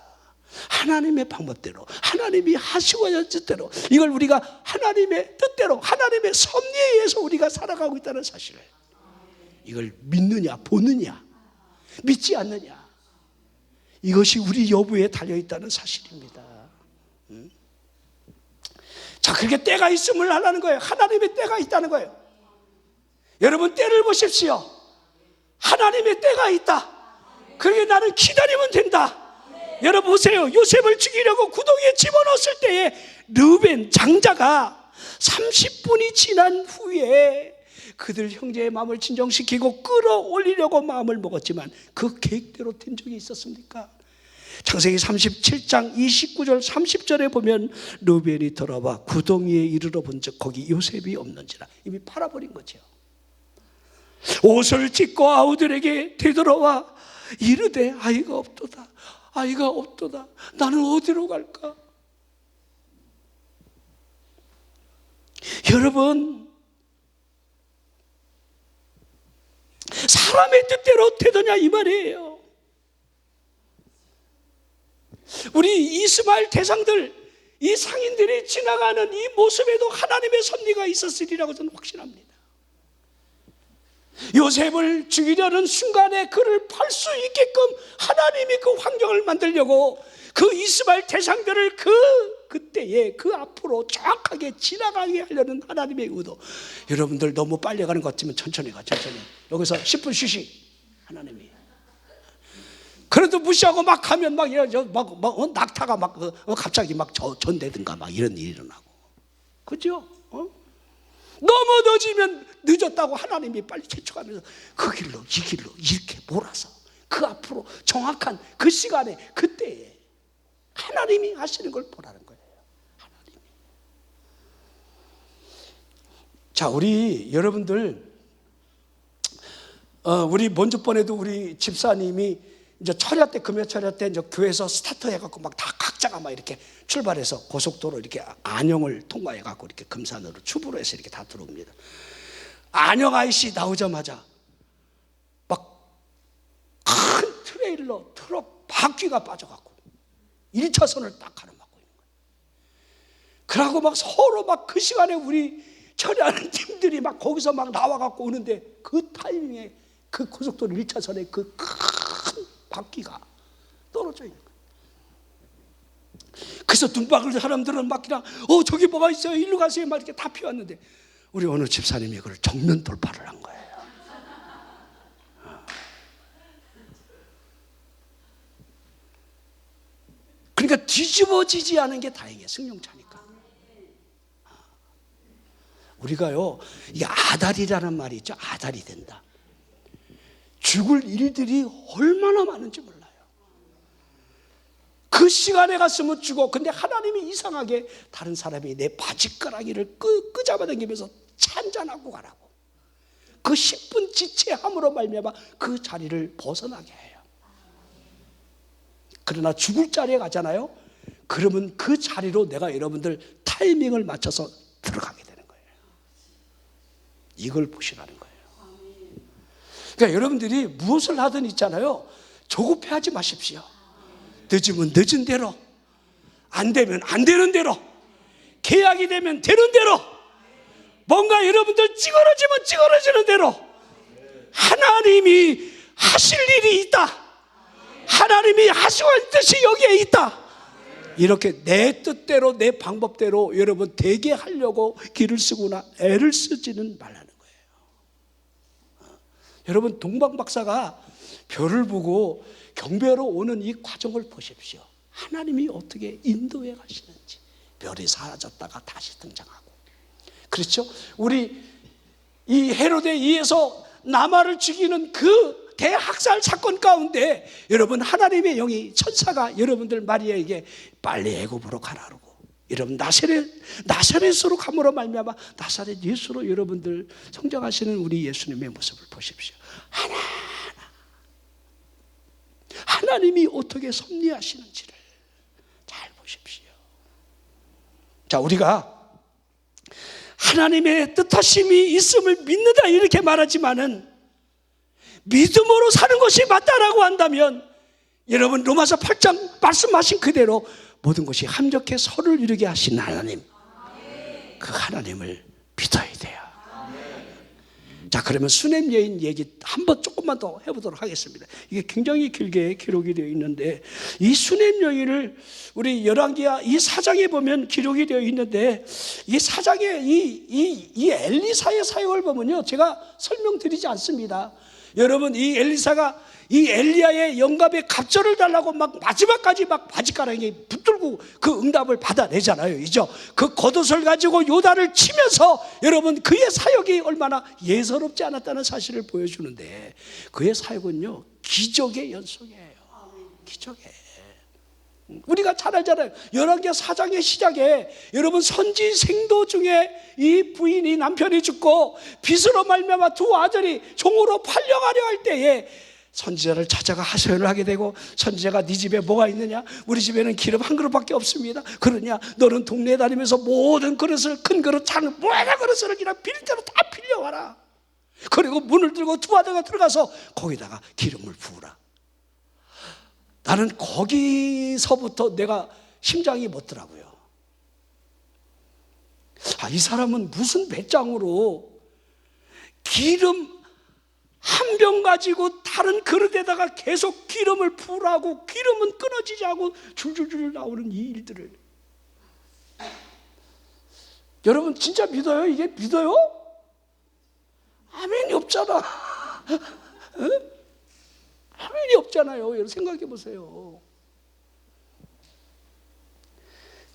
[SPEAKER 1] 하나님의 방법대로, 하나님이 하시고자 뜻대로, 이걸 우리가 하나님의 뜻대로, 하나님의 섭리에 의해서 우리가 살아가고 있다는 사실을, 이걸 믿느냐 보느냐 믿지 않느냐, 이것이 우리 여부에 달려있다는 사실입니다. 자, 그렇게 때가 있음을 하라는 거예요. 하나님의 때가 있다는 거예요. 여러분 때를 보십시오. 하나님의 때가 있다. 그러게 나는 기다리면 된다. 여러분 보세요. 요셉을 죽이려고 구덩이에 집어넣었을 때에 르벤 장자가 30분이 지난 후에 그들 형제의 마음을 진정시키고 끌어올리려고 마음을 먹었지만 그 계획대로 된 적이 있었습니까? 창세기 37장 29절 30절에 보면 르벤이 돌아와 구덩이에 이르러 본즉 거기 요셉이 없는지라, 이미 팔아버린 거죠. 옷을 찢고 아우들에게 되돌아와 이르되 아이가 없도다, 아이가 없도다. 나는 어디로 갈까? 여러분, 사람의 뜻대로 되더냐 이 말이에요. 우리 이스마엘 대상들, 이 상인들이 지나가는 이 모습에도 하나님의 섭리가 있었으리라고 저는 확신합니다. 요셉을 죽이려는 순간에 그를 팔 수 있게끔 하나님이 그 환경을 만들려고 그 이스마엘 대상들을 그때에 그 앞으로 정확하게 지나가게 하려는 하나님의 의도. 여러분들 너무 빨리 가는 것 같으면 천천히 가, 천천히. 여기서 10분 쉬시. 하나님이. 그래도 무시하고 막 가면 낙타가 막 갑자기 막 전대든가 막 이런 일이 일어나고. 그죠? 너무 늦으면 늦었다고 하나님이 빨리 재촉하면서 그 길로 이 길로 이렇게 몰아서 그 앞으로 정확한 그 시간에 그때에 하나님이 하시는 걸 보라는 거예요. 하나님이. 자, 우리 여러분들 우리 먼저 번에도 우리 집사님이 이제 철야 때, 금요 철야 때 이제 교회에서 스타트 해갖고 막 다 각자가 막 이렇게 출발해서 고속도로 이렇게 안영을 통과해갖고 이렇게 금산으로 추부로 해서 이렇게 다 들어옵니다. 안영 IC 나오자마자 막 큰 트레일러 트럭 바퀴가 빠져갖고 1차선을 딱 가로막고 있는 거예요. 그러고 막 서로 막 그 시간에 우리 처리하는 팀들이 막 거기서 막 나와갖고 오는데 그 타이밍에 그 고속도로 1차선에 그 큰 바퀴가 떨어져 있는 거예요. 그래서 눈박을 사람들은 막 그냥 저기 뭐가 있어요, 일로 가세요 막 이렇게 다 피웠는데 우리 어느 집사님이 그걸 정면 돌파를 한 거예요. 그러니까 뒤집어지지 않은 게 다행이에요. 승용차니까. 우리가요, 이게 아달이라는 말이 있죠. 아달이 된다. 죽을 일들이 얼마나 많은지 몰라요. 그 시간에 갔으면 죽어. 근데 하나님이 이상하게 다른 사람이 내 바지가랑이를 끄잡아당기면서 찬잔하고 가라고. 그 10분 지체함으로 말미암아 그 자리를 벗어나게 해요. 그러나 죽을 자리에 가잖아요. 그러면 그 자리로 내가 여러분들 타이밍을 맞춰서 들어가게 되는 거예요. 이걸 보시라는 거예요. 그러니까 여러분들이 무엇을 하든 있잖아요, 조급해하지 마십시오. 늦으면 늦은 대로, 안 되면 안 되는 대로, 계약이 되면 되는 대로, 뭔가 여러분들 찌그러지면 찌그러지는 대로 하나님이 하실 일이 있다. 하나님이 하시는 뜻이 여기에 있다. 이렇게 내 뜻대로 내 방법대로 여러분 되게 하려고 기를 쓰거나 애를 쓰지는 말라는 거예요. 여러분 동방 박사가 별을 보고 경배하러 오는 이 과정을 보십시오. 하나님이 어떻게 인도해 가시는지. 별이 사라졌다가 다시 등장하고. 그렇죠? 우리 이 헤로데에 의해서 나마를 죽이는 그 대학살 사건 가운데 여러분 하나님의 영이 천사가 여러분들 마리아에게 빨리 애굽으로 가라고. 여러분 나사렛으로 감으로 말미암아 나사렛 예수로 여러분들 성장하시는 우리 예수님의 모습을 보십시오. 하나님이 어떻게 섭리하시는지를 잘 보십시오. 자, 우리가 하나님의 뜻하심이 있음을 믿는다 이렇게 말하지만은 믿음으로 사는 것이 맞다라고 한다면 여러분 로마서 8장 말씀하신 그대로 모든 것이 합력해 서를 이루게 하신 하나님, 그 하나님을 믿어야 돼요. 자, 그러면 수냄 여인 얘기 한번 조금만 더 해보도록 하겠습니다. 이게 굉장히 길게 기록이 되어 있는데 이 수냄 여인을 우리 열왕기하 이 사장에 보면 기록이 되어 있는데 이 사장의 이 엘리사의 사역을 보면요, 제가 설명드리지 않습니다. 여러분 이 엘리사가 이 엘리야의 영감의 갑절을 달라고 막 마지막까지 막 바지가랑이에 붙들고 그 응답을 받아내잖아요. 이죠? 그 겉옷을 가지고 요단을 치면서 여러분 그의 사역이 얼마나 예사롭지 않았다는 사실을 보여주는데 그의 사역은요 기적의 연속이에요. 기적이에요. 우리가 잘 알잖아요. 열왕기하 4장의 시작에 여러분 선지 생도 중에 이 부인이 남편이 죽고 빚으로 말미암아 두 아들이 종으로 팔려가려 할 때에 선지자를 찾아가 하소연을 하게 되고 선지자가 네 집에 뭐가 있느냐? 우리 집에는 기름 한 그릇밖에 없습니다. 그러냐? 너는 동네에 다니면서 모든 그릇을 큰 그릇 작은 모든 그릇을 그냥 빌 대로 다 빌려와라. 그리고 문을 들고 두 아들가 들어가서 거기다가 기름을 부으라. 나는 거기서부터 내가 심장이 멎더라고요. 이 사람은 무슨 배짱으로 기름 한 병 가지고 다른 그릇에다가 계속 기름을 부으라고, 기름은 끊어지지 않고 줄줄줄 나오는 이 일들을. 여러분 진짜 믿어요? 이게 믿어요? 아멘이 없잖아. 아멘이 없잖아요. 여러분 생각해 보세요.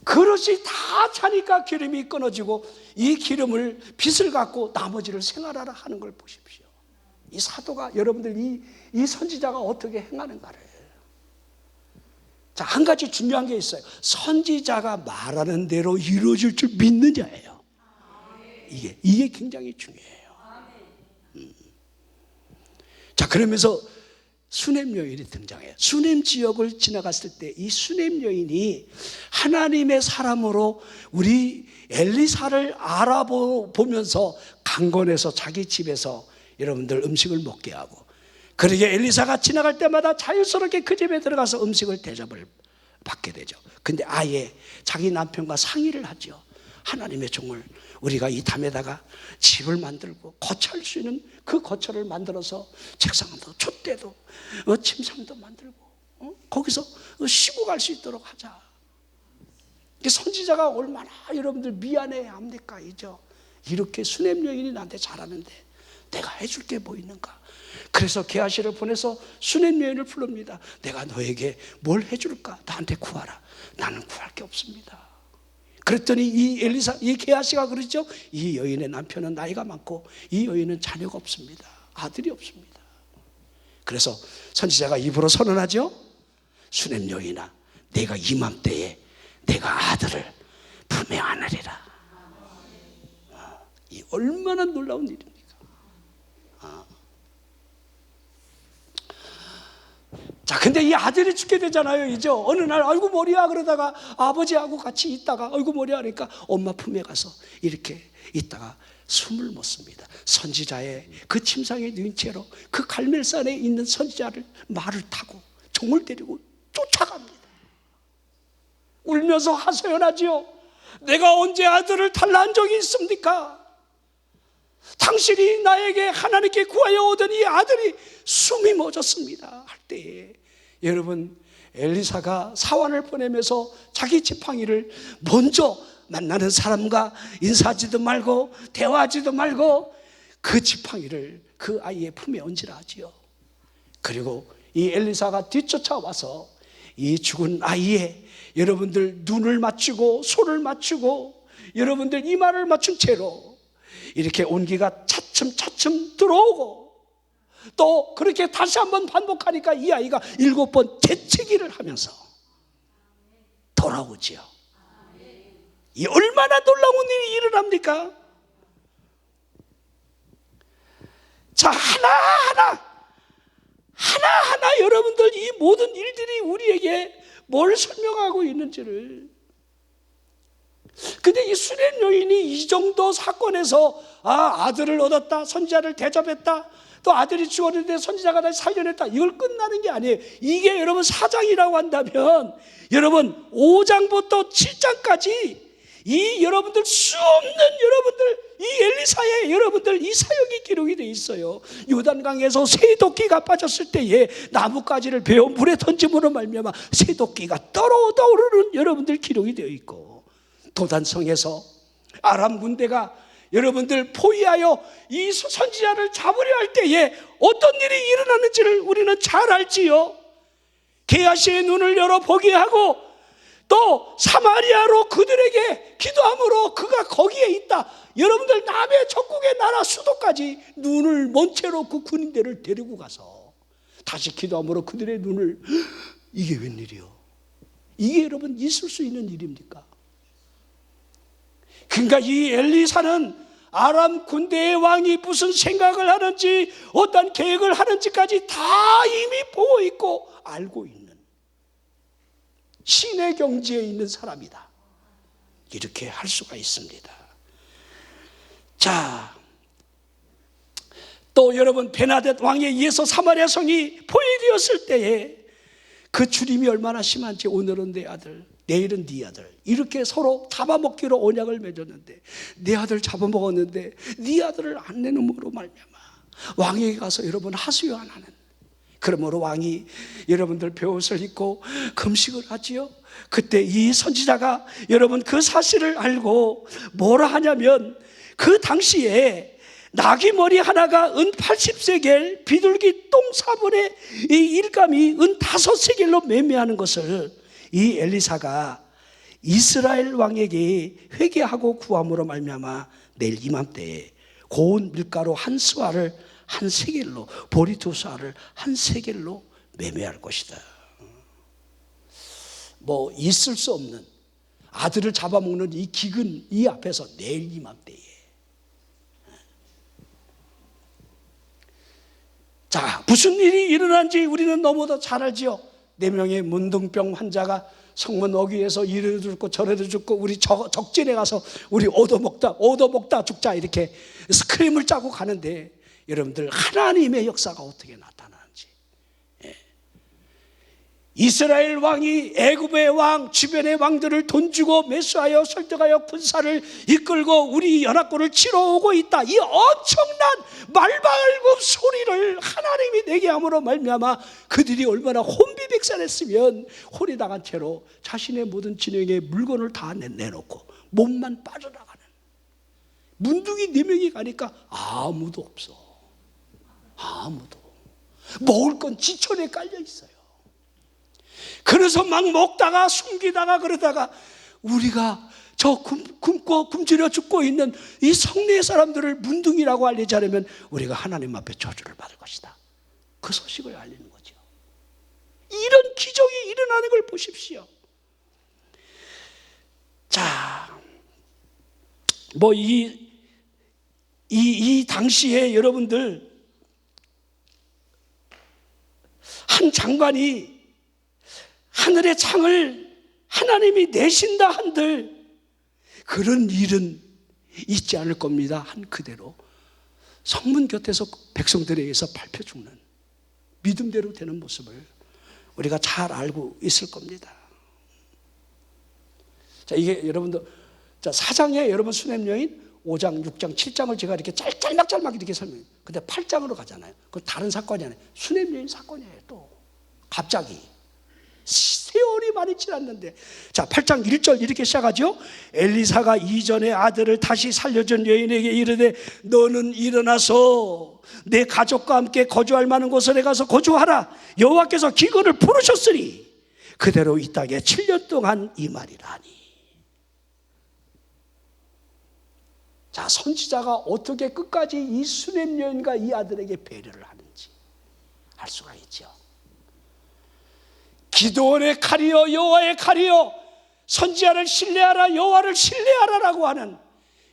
[SPEAKER 1] 그릇이 다 차니까 기름이 끊어지고 이 기름을 빚을 갖고 나머지를 생활하라 하는 걸 보십시오. 이 사도가 여러분들 이 선지자가 어떻게 행하는가를. 자, 한 가지 중요한 게 있어요. 선지자가 말하는 대로 이루어질 줄 믿느냐예요. 이게 굉장히 중요해요. 자, 그러면서 수냄 여인이 등장해요. 수냄 지역을 지나갔을 때 이 수냄 여인이 하나님의 사람으로 우리 엘리사를 알아보면서 강건해서 자기 집에서 여러분들 음식을 먹게 하고, 그러게 엘리사가 지나갈 때마다 자연스럽게 그 집에 들어가서 음식을 대접을 받게 되죠. 근데 아예 자기 남편과 상의를 하죠. 하나님의 종을 우리가 이 담에다가 집을 만들고 거처할 수 있는 그 거처를 만들어서 책상도 촛대도 침상도 만들고 거기서 쉬고 갈 수 있도록 하자. 선지자가 얼마나 여러분들 미안해야 합니까? 이렇게 수냄 여인이 나한테 잘하는데 내가 해줄 게 뭐 있는가? 그래서 게하시를 보내서 수냄 여인을 부릅니다. 내가 너에게 뭘 해줄까? 나한테 구하라. 나는 구할 게 없습니다. 그랬더니 이 게하시가 그러죠. 이 여인의 남편은 나이가 많고 이 여인은 자녀가 없습니다. 아들이 없습니다. 그래서 선지자가 입으로 선언하죠. 수냄 여인아, 내가 이맘때에 내가 아들을 품에 안으리라. 이 얼마나 놀라운 일입니까? 자, 근데 이 아들이 죽게 되잖아요. 어느 날 아이고 머리야 그러다가 아버지하고 같이 있다가 아이고 머리야 하니까 엄마 품에 가서 이렇게 있다가 숨을 못 씁니다. 선지자의 그 침상에 누운 채로 그 갈멜산에 있는 선지자를 말을 타고 종을 데리고 쫓아갑니다. 울면서 하소연하지요. 내가 언제 아들을 달라한 적이 있습니까? 당신이 나에게 하나님께 구하여 오던 이 아들이 숨이 멎었습니다 할 때에 여러분, 엘리사가 사환을 보내면서 자기 지팡이를 먼저 만나는 사람과 인사하지도 말고 대화하지도 말고 그 지팡이를 그 아이의 품에 얹으라 하지요. 그리고 이 엘리사가 뒤쫓아와서 이 죽은 아이의 여러분들 눈을 맞추고 손을 맞추고 여러분들 이마를 맞춘 채로 이렇게 온기가 차츰차츰 들어오고 또 그렇게 다시 한번 반복하니까 이 아이가 7번 재채기를 하면서 돌아오지요. 이 얼마나 놀라운 일이 일어납니까? 자, 하나하나 여러분들 이 모든 일들이 우리에게 뭘 설명하고 있는지를. 근데 이 수렘 여인이 이 정도 사건에서 아들을 얻었다, 선지자를 대접했다, 또 아들이 죽었는데 선지자가 다시 살려냈다, 이걸 끝나는 게 아니에요. 이게 여러분 4장이라고 한다면 여러분 5장부터 7장까지 이 여러분들 수 없는 여러분들 이 엘리사의 여러분들 이 사역이 기록이 되어 있어요. 요단강에서 새도끼가 빠졌을 때에 나뭇가지를 베어 물에 던짐으로 말미암아 새도끼가 떠오르는 여러분들 기록이 되어 있고, 도단성에서 아람 군대가 여러분들 포위하여 이 선지자를 잡으려 할 때에 어떤 일이 일어났는지를 우리는 잘 알지요. 게하시의 눈을 열어 보게 하고 또 사마리아로 그들에게 기도함으로 그가 거기에 있다. 여러분들 남의 적국의 나라 수도까지 눈을 먼 채로 그 군인들을 데리고 가서 다시 기도함으로 그들의 눈을, 이게 웬일이요? 이게 여러분 있을 수 있는 일입니까? 그러니까 이 엘리사는 아람 군대의 왕이 무슨 생각을 하는지 어떤 계획을 하는지까지 다 이미 보고 있고 알고 있는 신의 경지에 있는 사람이다. 이렇게 할 수가 있습니다. 자, 또 여러분 베나댓 왕에 의해서 사마리아 성이 포위되었을 때에 그 주림이 얼마나 심한지, 오늘은 내 아들, 내일은 네 아들, 이렇게 서로 잡아먹기로 언약을 맺었는데 내 아들 잡아먹었는데 네 아들을 안 내놓음으로 말미암아 왕에게 가서 여러분 하소연 안 하는, 그러므로 왕이 여러분들 베옷을 입고 금식을 하지요. 그때 이 선지자가 여러분 그 사실을 알고 뭐라 하냐면, 그 당시에 나귀 머리 하나가 은 80세겔, 비둘기 똥 4분의 1감이 은 5세겔로 매매하는 것을 이 엘리사가 이스라엘 왕에게 회개하고 구함으로 말미암아 내일 이맘때에 고운 밀가루 한 스와를 한 세겔로, 보리 2스와를 한 세겔로 매매할 것이다. 뭐 있을 수 없는 아들을 잡아먹는 이 기근 이 앞에서 내일 이맘때에, 자, 무슨 일이 일어난지 우리는 너무도 잘 알지요. 4명의 문둥병 환자가 성문 어귀에서 이리도 죽고 저리도 죽고, 우리 적진에 가서 우리 얻어먹다 죽자 이렇게 스크림을 짜고 가는데, 여러분들 하나님의 역사가 어떻게 나타나는지. 이스라엘 왕이 애굽의 왕, 주변의 왕들을 돈 주고 매수하여 설득하여 군사를 이끌고 우리 연합군을 치러 오고 있다. 이 엄청난 말발굽 소리를 하나님이 내게 함으로 말미암아 그들이 얼마나 혼비백산했으면 혼이 나간 채로 자신의 모든 진영의 물건을 다 내놓고 몸만 빠져나가는, 문둥이 4명이 가니까 아무도 없어. 아무도. 먹을 건 지천에 깔려 있어요. 그래서 막 먹다가 숨기다가 그러다가 우리가 저 굶고 굶주려 죽고 있는 이 성내의 사람들을 문둥이라고 알리지 않으면 우리가 하나님 앞에 저주를 받을 것이다. 그 소식을 알리는 거죠. 이런 기적이 일어나는 걸 보십시오. 자, 뭐 이 당시에 여러분들 한 장관이 하늘의 창을 하나님이 내신다 한들 그런 일은 있지 않을 겁니다. 한 그대로 성문 곁에서 백성들에 의해서 밟혀 죽는 믿음대로 되는 모습을 우리가 잘 알고 있을 겁니다. 자, 이게 여러분들, 자, 4장에 여러분 수냄 여인, 5장, 6장, 7장을 제가 이렇게 짤막짤막 이렇게 설명해요. 근데 8장으로 가잖아요. 그건 다른 사건이 아니에요. 수냄 여인 사건이에요. 또 갑자기 세월이 많이 지났는데, 자 8장 1절 이렇게 시작하죠. 엘리사가 이전에 아들을 다시 살려준 여인에게 이르되 너는 일어나서 내 가족과 함께 거주할 만한 곳에 가서 거주하라. 여호와께서 기근을 부르셨으니 그대로 이 땅에 7년 동안 이 말이라 하니. 자, 선지자가 어떻게 끝까지 이 수냄 여인과 이 아들에게 배려를 하는지 알 수가 있죠. 기드온의 칼이여 여호와의 칼이여 선지자를 신뢰하라 여호와를 신뢰하라라고 하는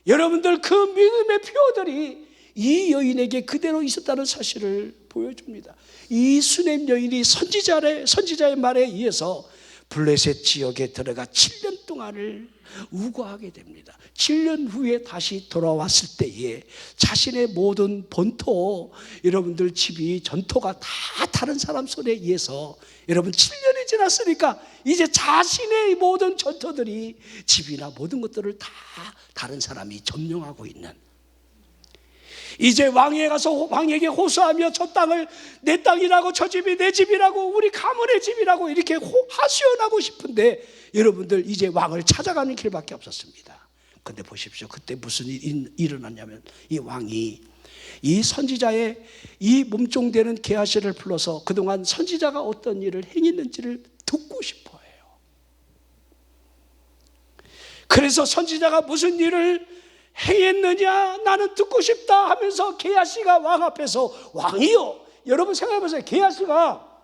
[SPEAKER 1] 여러분들 그 믿음의 표들이 이 여인에게 그대로 있었다는 사실을 보여줍니다. 이 수냄 여인이 선지자의 말에 의해서 블레셋 지역에 들어가 7년 동안을 우거하게 됩니다. 7년 후에 다시 돌아왔을 때에 자신의 모든 본토, 여러분들 집이 전토가 다 다른 사람 손에 의해서, 여러분 7년이 지났으니까 이제 자신의 모든 전토들이 집이나 모든 것들을 다 다른 사람이 점령하고 있는, 이제 왕에 가서 왕에게 호소하며 저 땅을 내 땅이라고, 저 집이 내 집이라고, 우리 가문의 집이라고 이렇게 하소연하고 싶은데 여러분들 이제 왕을 찾아가는 길밖에 없었습니다. 근데 보십시오. 그때 무슨 일이 일어났냐면 이 왕이 이 선지자의 이 몸종되는 게하시를 불러서 그동안 선지자가 어떤 일을 행했는지를 듣고 싶어 해요. 그래서 선지자가 무슨 일을 행했느냐 나는 듣고 싶다 하면서 게하시가 왕 앞에서, 왕이요, 여러분 생각해 보세요. 게하시가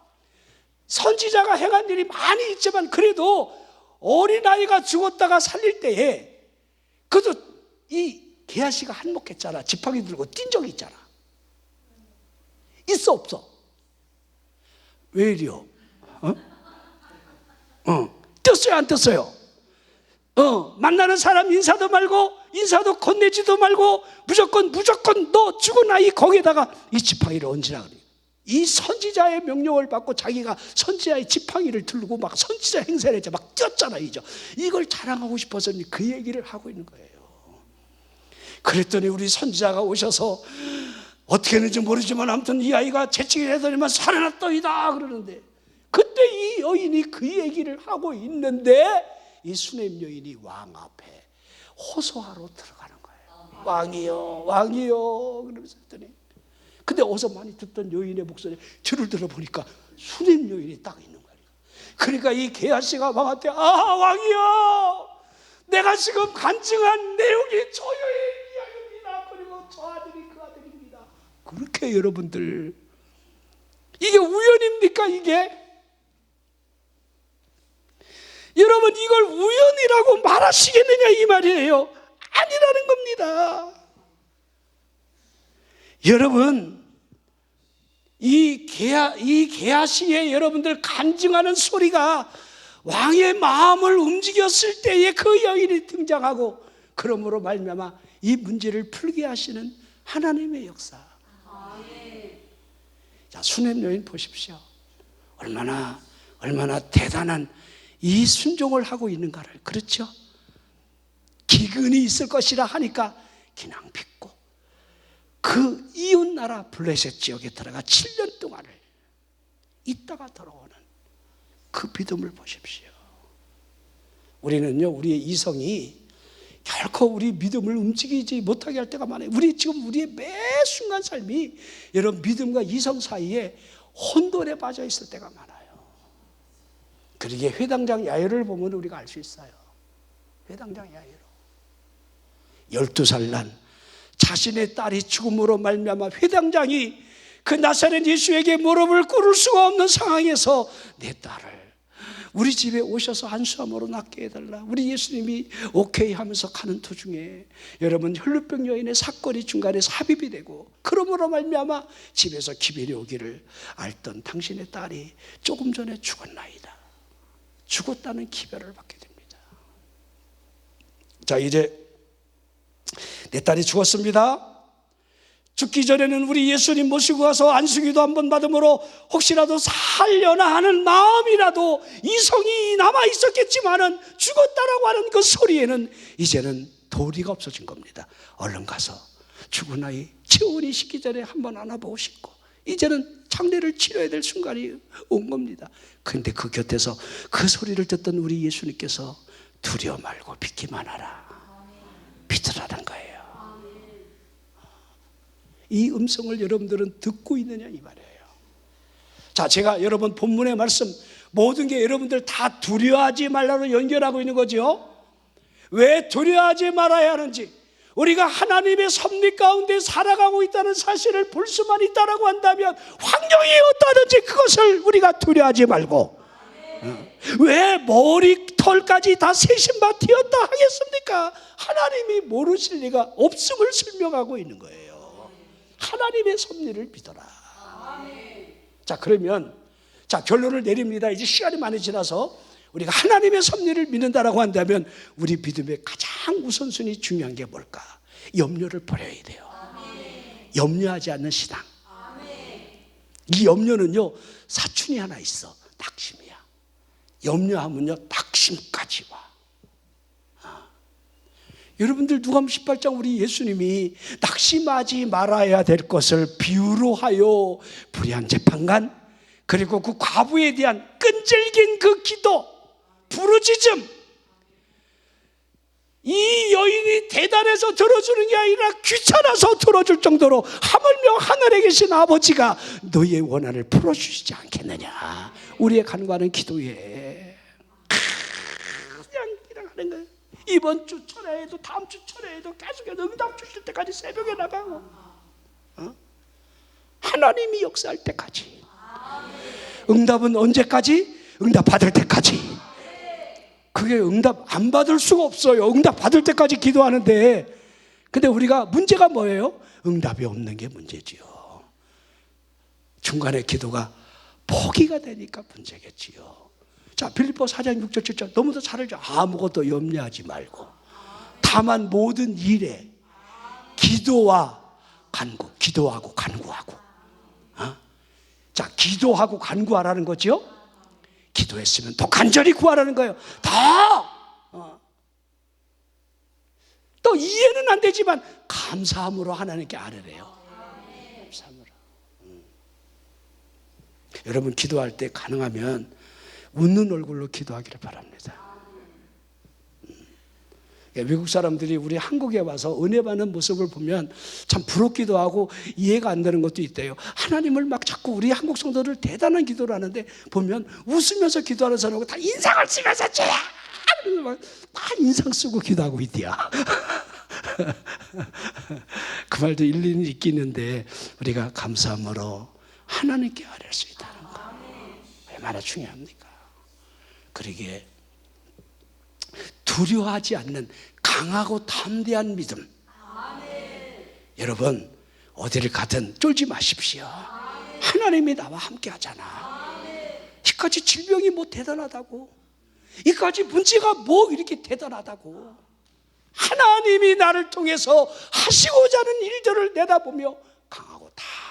[SPEAKER 1] 선지자가 행한 일이 많이 있지만 그래도 어린아이가 죽었다가 살릴 때에 그래도 이 게하시가 한몫했잖아. 지팡이 들고 뛴 적이 있잖아. 있어 없어? 왜 이래요? 떴어요 안 떴어요? 만나는 사람 인사도 말고 인사도 건네지도 말고 무조건 너 죽은 아이 거기에다가 이 지팡이를 얹으라 그래요. 이 선지자의 명령을 받고 자기가 선지자의 지팡이를 들고 막 선지자 행세를 했죠. 막 뛰었잖아요. 이걸 자랑하고 싶어서 그 얘기를 하고 있는 거예요. 그랬더니 우리 선지자가 오셔서 어떻게 했는지 모르지만 아무튼 이 아이가 재치기를 했더니만 살아났더이다 그러는데, 그때 이 여인이 그 얘기를 하고 있는데 이 수냄 여인이 왕 앞에 호소하러 들어가는 거예요. 왕이요 왕이요 그러면서 했더니, 근데 어서 많이 듣던 여인의 목소리 줄을 들어보니까 수냄 여인이 딱 있는 거예요. 그러니까 이 게하시가 왕한테 왕이요, 내가 지금 간증한 내용이 저 여인 이야기입니다. 그리고 저 아들이 그 아들입니다. 그렇게 여러분들, 이게 우연입니까? 이게 여러분 이걸 우연이라고 말하시겠느냐 이 말이에요. 아니라는 겁니다. 여러분 이 게하시의 여러분들 간증하는 소리가 왕의 마음을 움직였을 때에 그 여인이 등장하고, 그러므로 말미암아 이 문제를 풀게 하시는 하나님의 역사. 자, 수냄 여인 보십시오. 얼마나 대단한 이 순종을 하고 있는가를. 그렇죠? 기근이 있을 것이라 하니까 그냥 빚고 그 이웃나라 블레셋 지역에 들어가 7년 동안을 있다가 돌아오는 그 믿음을 보십시오. 우리는요, 우리의 이성이 결코 우리 믿음을 움직이지 못하게 할 때가 많아요. 우리의 매 순간 삶이 여러분 믿음과 이성 사이에 혼돈에 빠져 있을 때가 많아요. 그러기에 회당장 야이로를 보면 우리가 알 수 있어요. 회당장 야이로 12살 난 자신의 딸이 죽음으로 말미암아 회당장이 그 나사렛 예수에게 무릎을 꿇을 수가 없는 상황에서 내 딸을 우리 집에 오셔서 안수함으로 낫게 해달라. 우리 예수님이 오케이 하면서 가는 도중에 여러분 혈루병 여인의 사건이 중간에 삽입이 되고, 그러므로 말미암아 집에서 기별이 오기를 알던 당신의 딸이 조금 전에 죽었나이다. 죽었다는 기별을 받게 됩니다. 자, 이제 내 딸이 죽었습니다. 죽기 전에는 우리 예수님 모시고 가서 안수기도 한번 받음으로 혹시라도 살려나 하는 마음이라도 이성이 남아 있었겠지만은 죽었다라고 하는 그 소리에는 이제는 도리가 없어진 겁니다. 얼른 가서 죽은 아이 체온이 식기 전에 한번 안아보고 싶고 이제는 장례를 치러야 될 순간이 온 겁니다. 그런데 그 곁에서 그 소리를 듣던 우리 예수님께서 두려워 말고 믿기만 하라, 믿으라는 거예요. 이 음성을 여러분들은 듣고 있느냐 이 말이에요. 자, 제가 여러분 본문의 말씀 모든 게 여러분들 다 두려워하지 말라로 연결하고 있는 거죠. 왜 두려워하지 말아야 하는지, 우리가 하나님의 섭리 가운데 살아가고 있다는 사실을 볼 수만 있다라고 한다면 환경이 어떠하든지 그것을 우리가 두려워하지 말고, 왜 머리털까지 다 새신바 튀었다 하겠습니까? 하나님이 모르실 리가 없음을 설명하고 있는 거예요. 하나님의 섭리를 믿어라. 자, 그러면 자, 결론을 내립니다. 이제 시간이 많이 지나서 우리가 하나님의 섭리를 믿는다라고 한다면 우리 믿음의 가장 우선순위 중요한 게 뭘까? 염려를 버려야 돼요. 염려하지 않는 신앙. 이 염려는요, 사춘이 하나 있어. 낙심이야. 염려하면요, 낙심까지 와. 여러분들 누가복음 18장 우리 예수님이 낙심하지 말아야 될 것을 비유로 하여 불의한 재판관, 그리고 그 과부에 대한 끈질긴 그 기도, 부르짖음, 이 여인이 대단해서 들어주는 게 아니라 귀찮아서 들어줄 정도로 하물며 하늘에 계신 아버지가 너희의 원한을 풀어주시지 않겠느냐. 우리의 간구하는 기도에 그냥 하는 거예요. 이번 주 철회에도 다음 주 철회에도 계속해서 응답 주실 때까지 새벽에 나가고, 하나님이 역사할 때까지. 응답은 언제까지? 응답 받을 때까지. 그게 응답 안 받을 수가 없어요. 응답 받을 때까지 기도하는데, 근데 우리가 문제가 뭐예요? 응답이 없는 게 문제지요. 중간에 기도가 포기가 되니까 문제겠지요. 자, 빌립보 4장 6절 7절 너무도 잘 알죠. 아무것도 염려하지 말고 다만 모든 일에 기도와 간구, 기도하고 간구하고. 자, 기도하고 간구하라는 거죠. 기도했으면 더 간절히 구하라는 거예요. 또 이해는 안 되지만 감사함으로 하나님께 아뢰래요. 감사함으로. 여러분 기도할 때 가능하면 웃는 얼굴로 기도하기를 바랍니다. 외국 사람들이 우리 한국에 와서 은혜 받는 모습을 보면 참 부럽기도 하고 이해가 안 되는 것도 있대요. 하나님을 막 자꾸 우리 한국 성도들 대단한 기도를 하는데 보면 웃으면서 기도하는 사람하고 다 인상을 쓰면서 다 인상 쓰고 기도하고 있대요. 그 말도 일리는 있겠는데 우리가 감사함으로 하나님께 아뢰할 수 있다는 거 얼마나 중요합니까? 그러기에 두려워하지 않는 강하고 담대한 믿음. 여러분 어디를 가든 쫄지 마십시오. 하나님이 나와 함께 하잖아. 이까지 질병이 뭐 대단하다고, 이까지 문제가 뭐 이렇게 대단하다고. 하나님이 나를 통해서 하시고자 하는 일들을 내다보며 강하고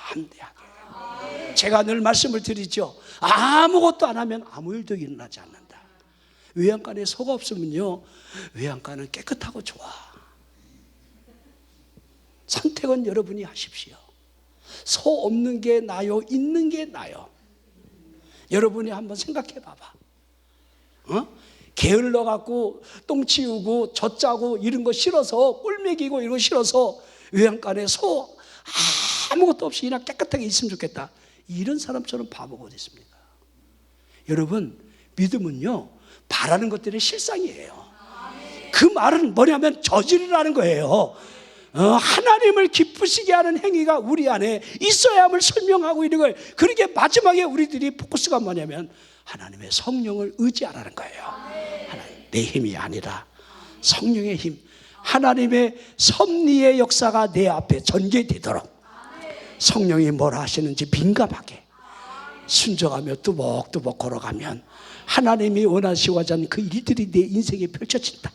[SPEAKER 1] 담대하게. 제가 늘 말씀을 드리죠. 아무것도 안 하면 아무 일도 일어나지 않는다. 외양간에 소가 없으면요, 외양간은 깨끗하고 좋아. 선택은 여러분이 하십시오. 소 없는 게 나요, 있는 게 나요? 여러분이 한번 생각해 봐봐. 게을러 갖고 똥 치우고 젖 짜고 이런 거 싫어서, 꿀 먹이고 이런 거 싫어서 외양간에 소 아무것도 없이 그냥 깨끗하게 있으면 좋겠다. 이런 사람처럼 바보가 어디 있습니까? 여러분 믿음은요, 바라는 것들의 실상이에요. 그 말은 뭐냐면 저지르라는 거예요. 하나님을 기쁘시게 하는 행위가 우리 안에 있어야 함을 설명하고 있는 거예요. 그러게 마지막에 우리들이 포커스가 뭐냐면 하나님의 성령을 의지하라는 거예요. 하나님, 내 힘이 아니라 성령의 힘, 하나님의 섭리의 역사가 내 앞에 전개되도록 성령이 뭐라 하시는지 민감하게 순종하며 뚜벅뚜벅 걸어가면 하나님이 원하시고자 하는 그 일들이 내 인생에 펼쳐진다.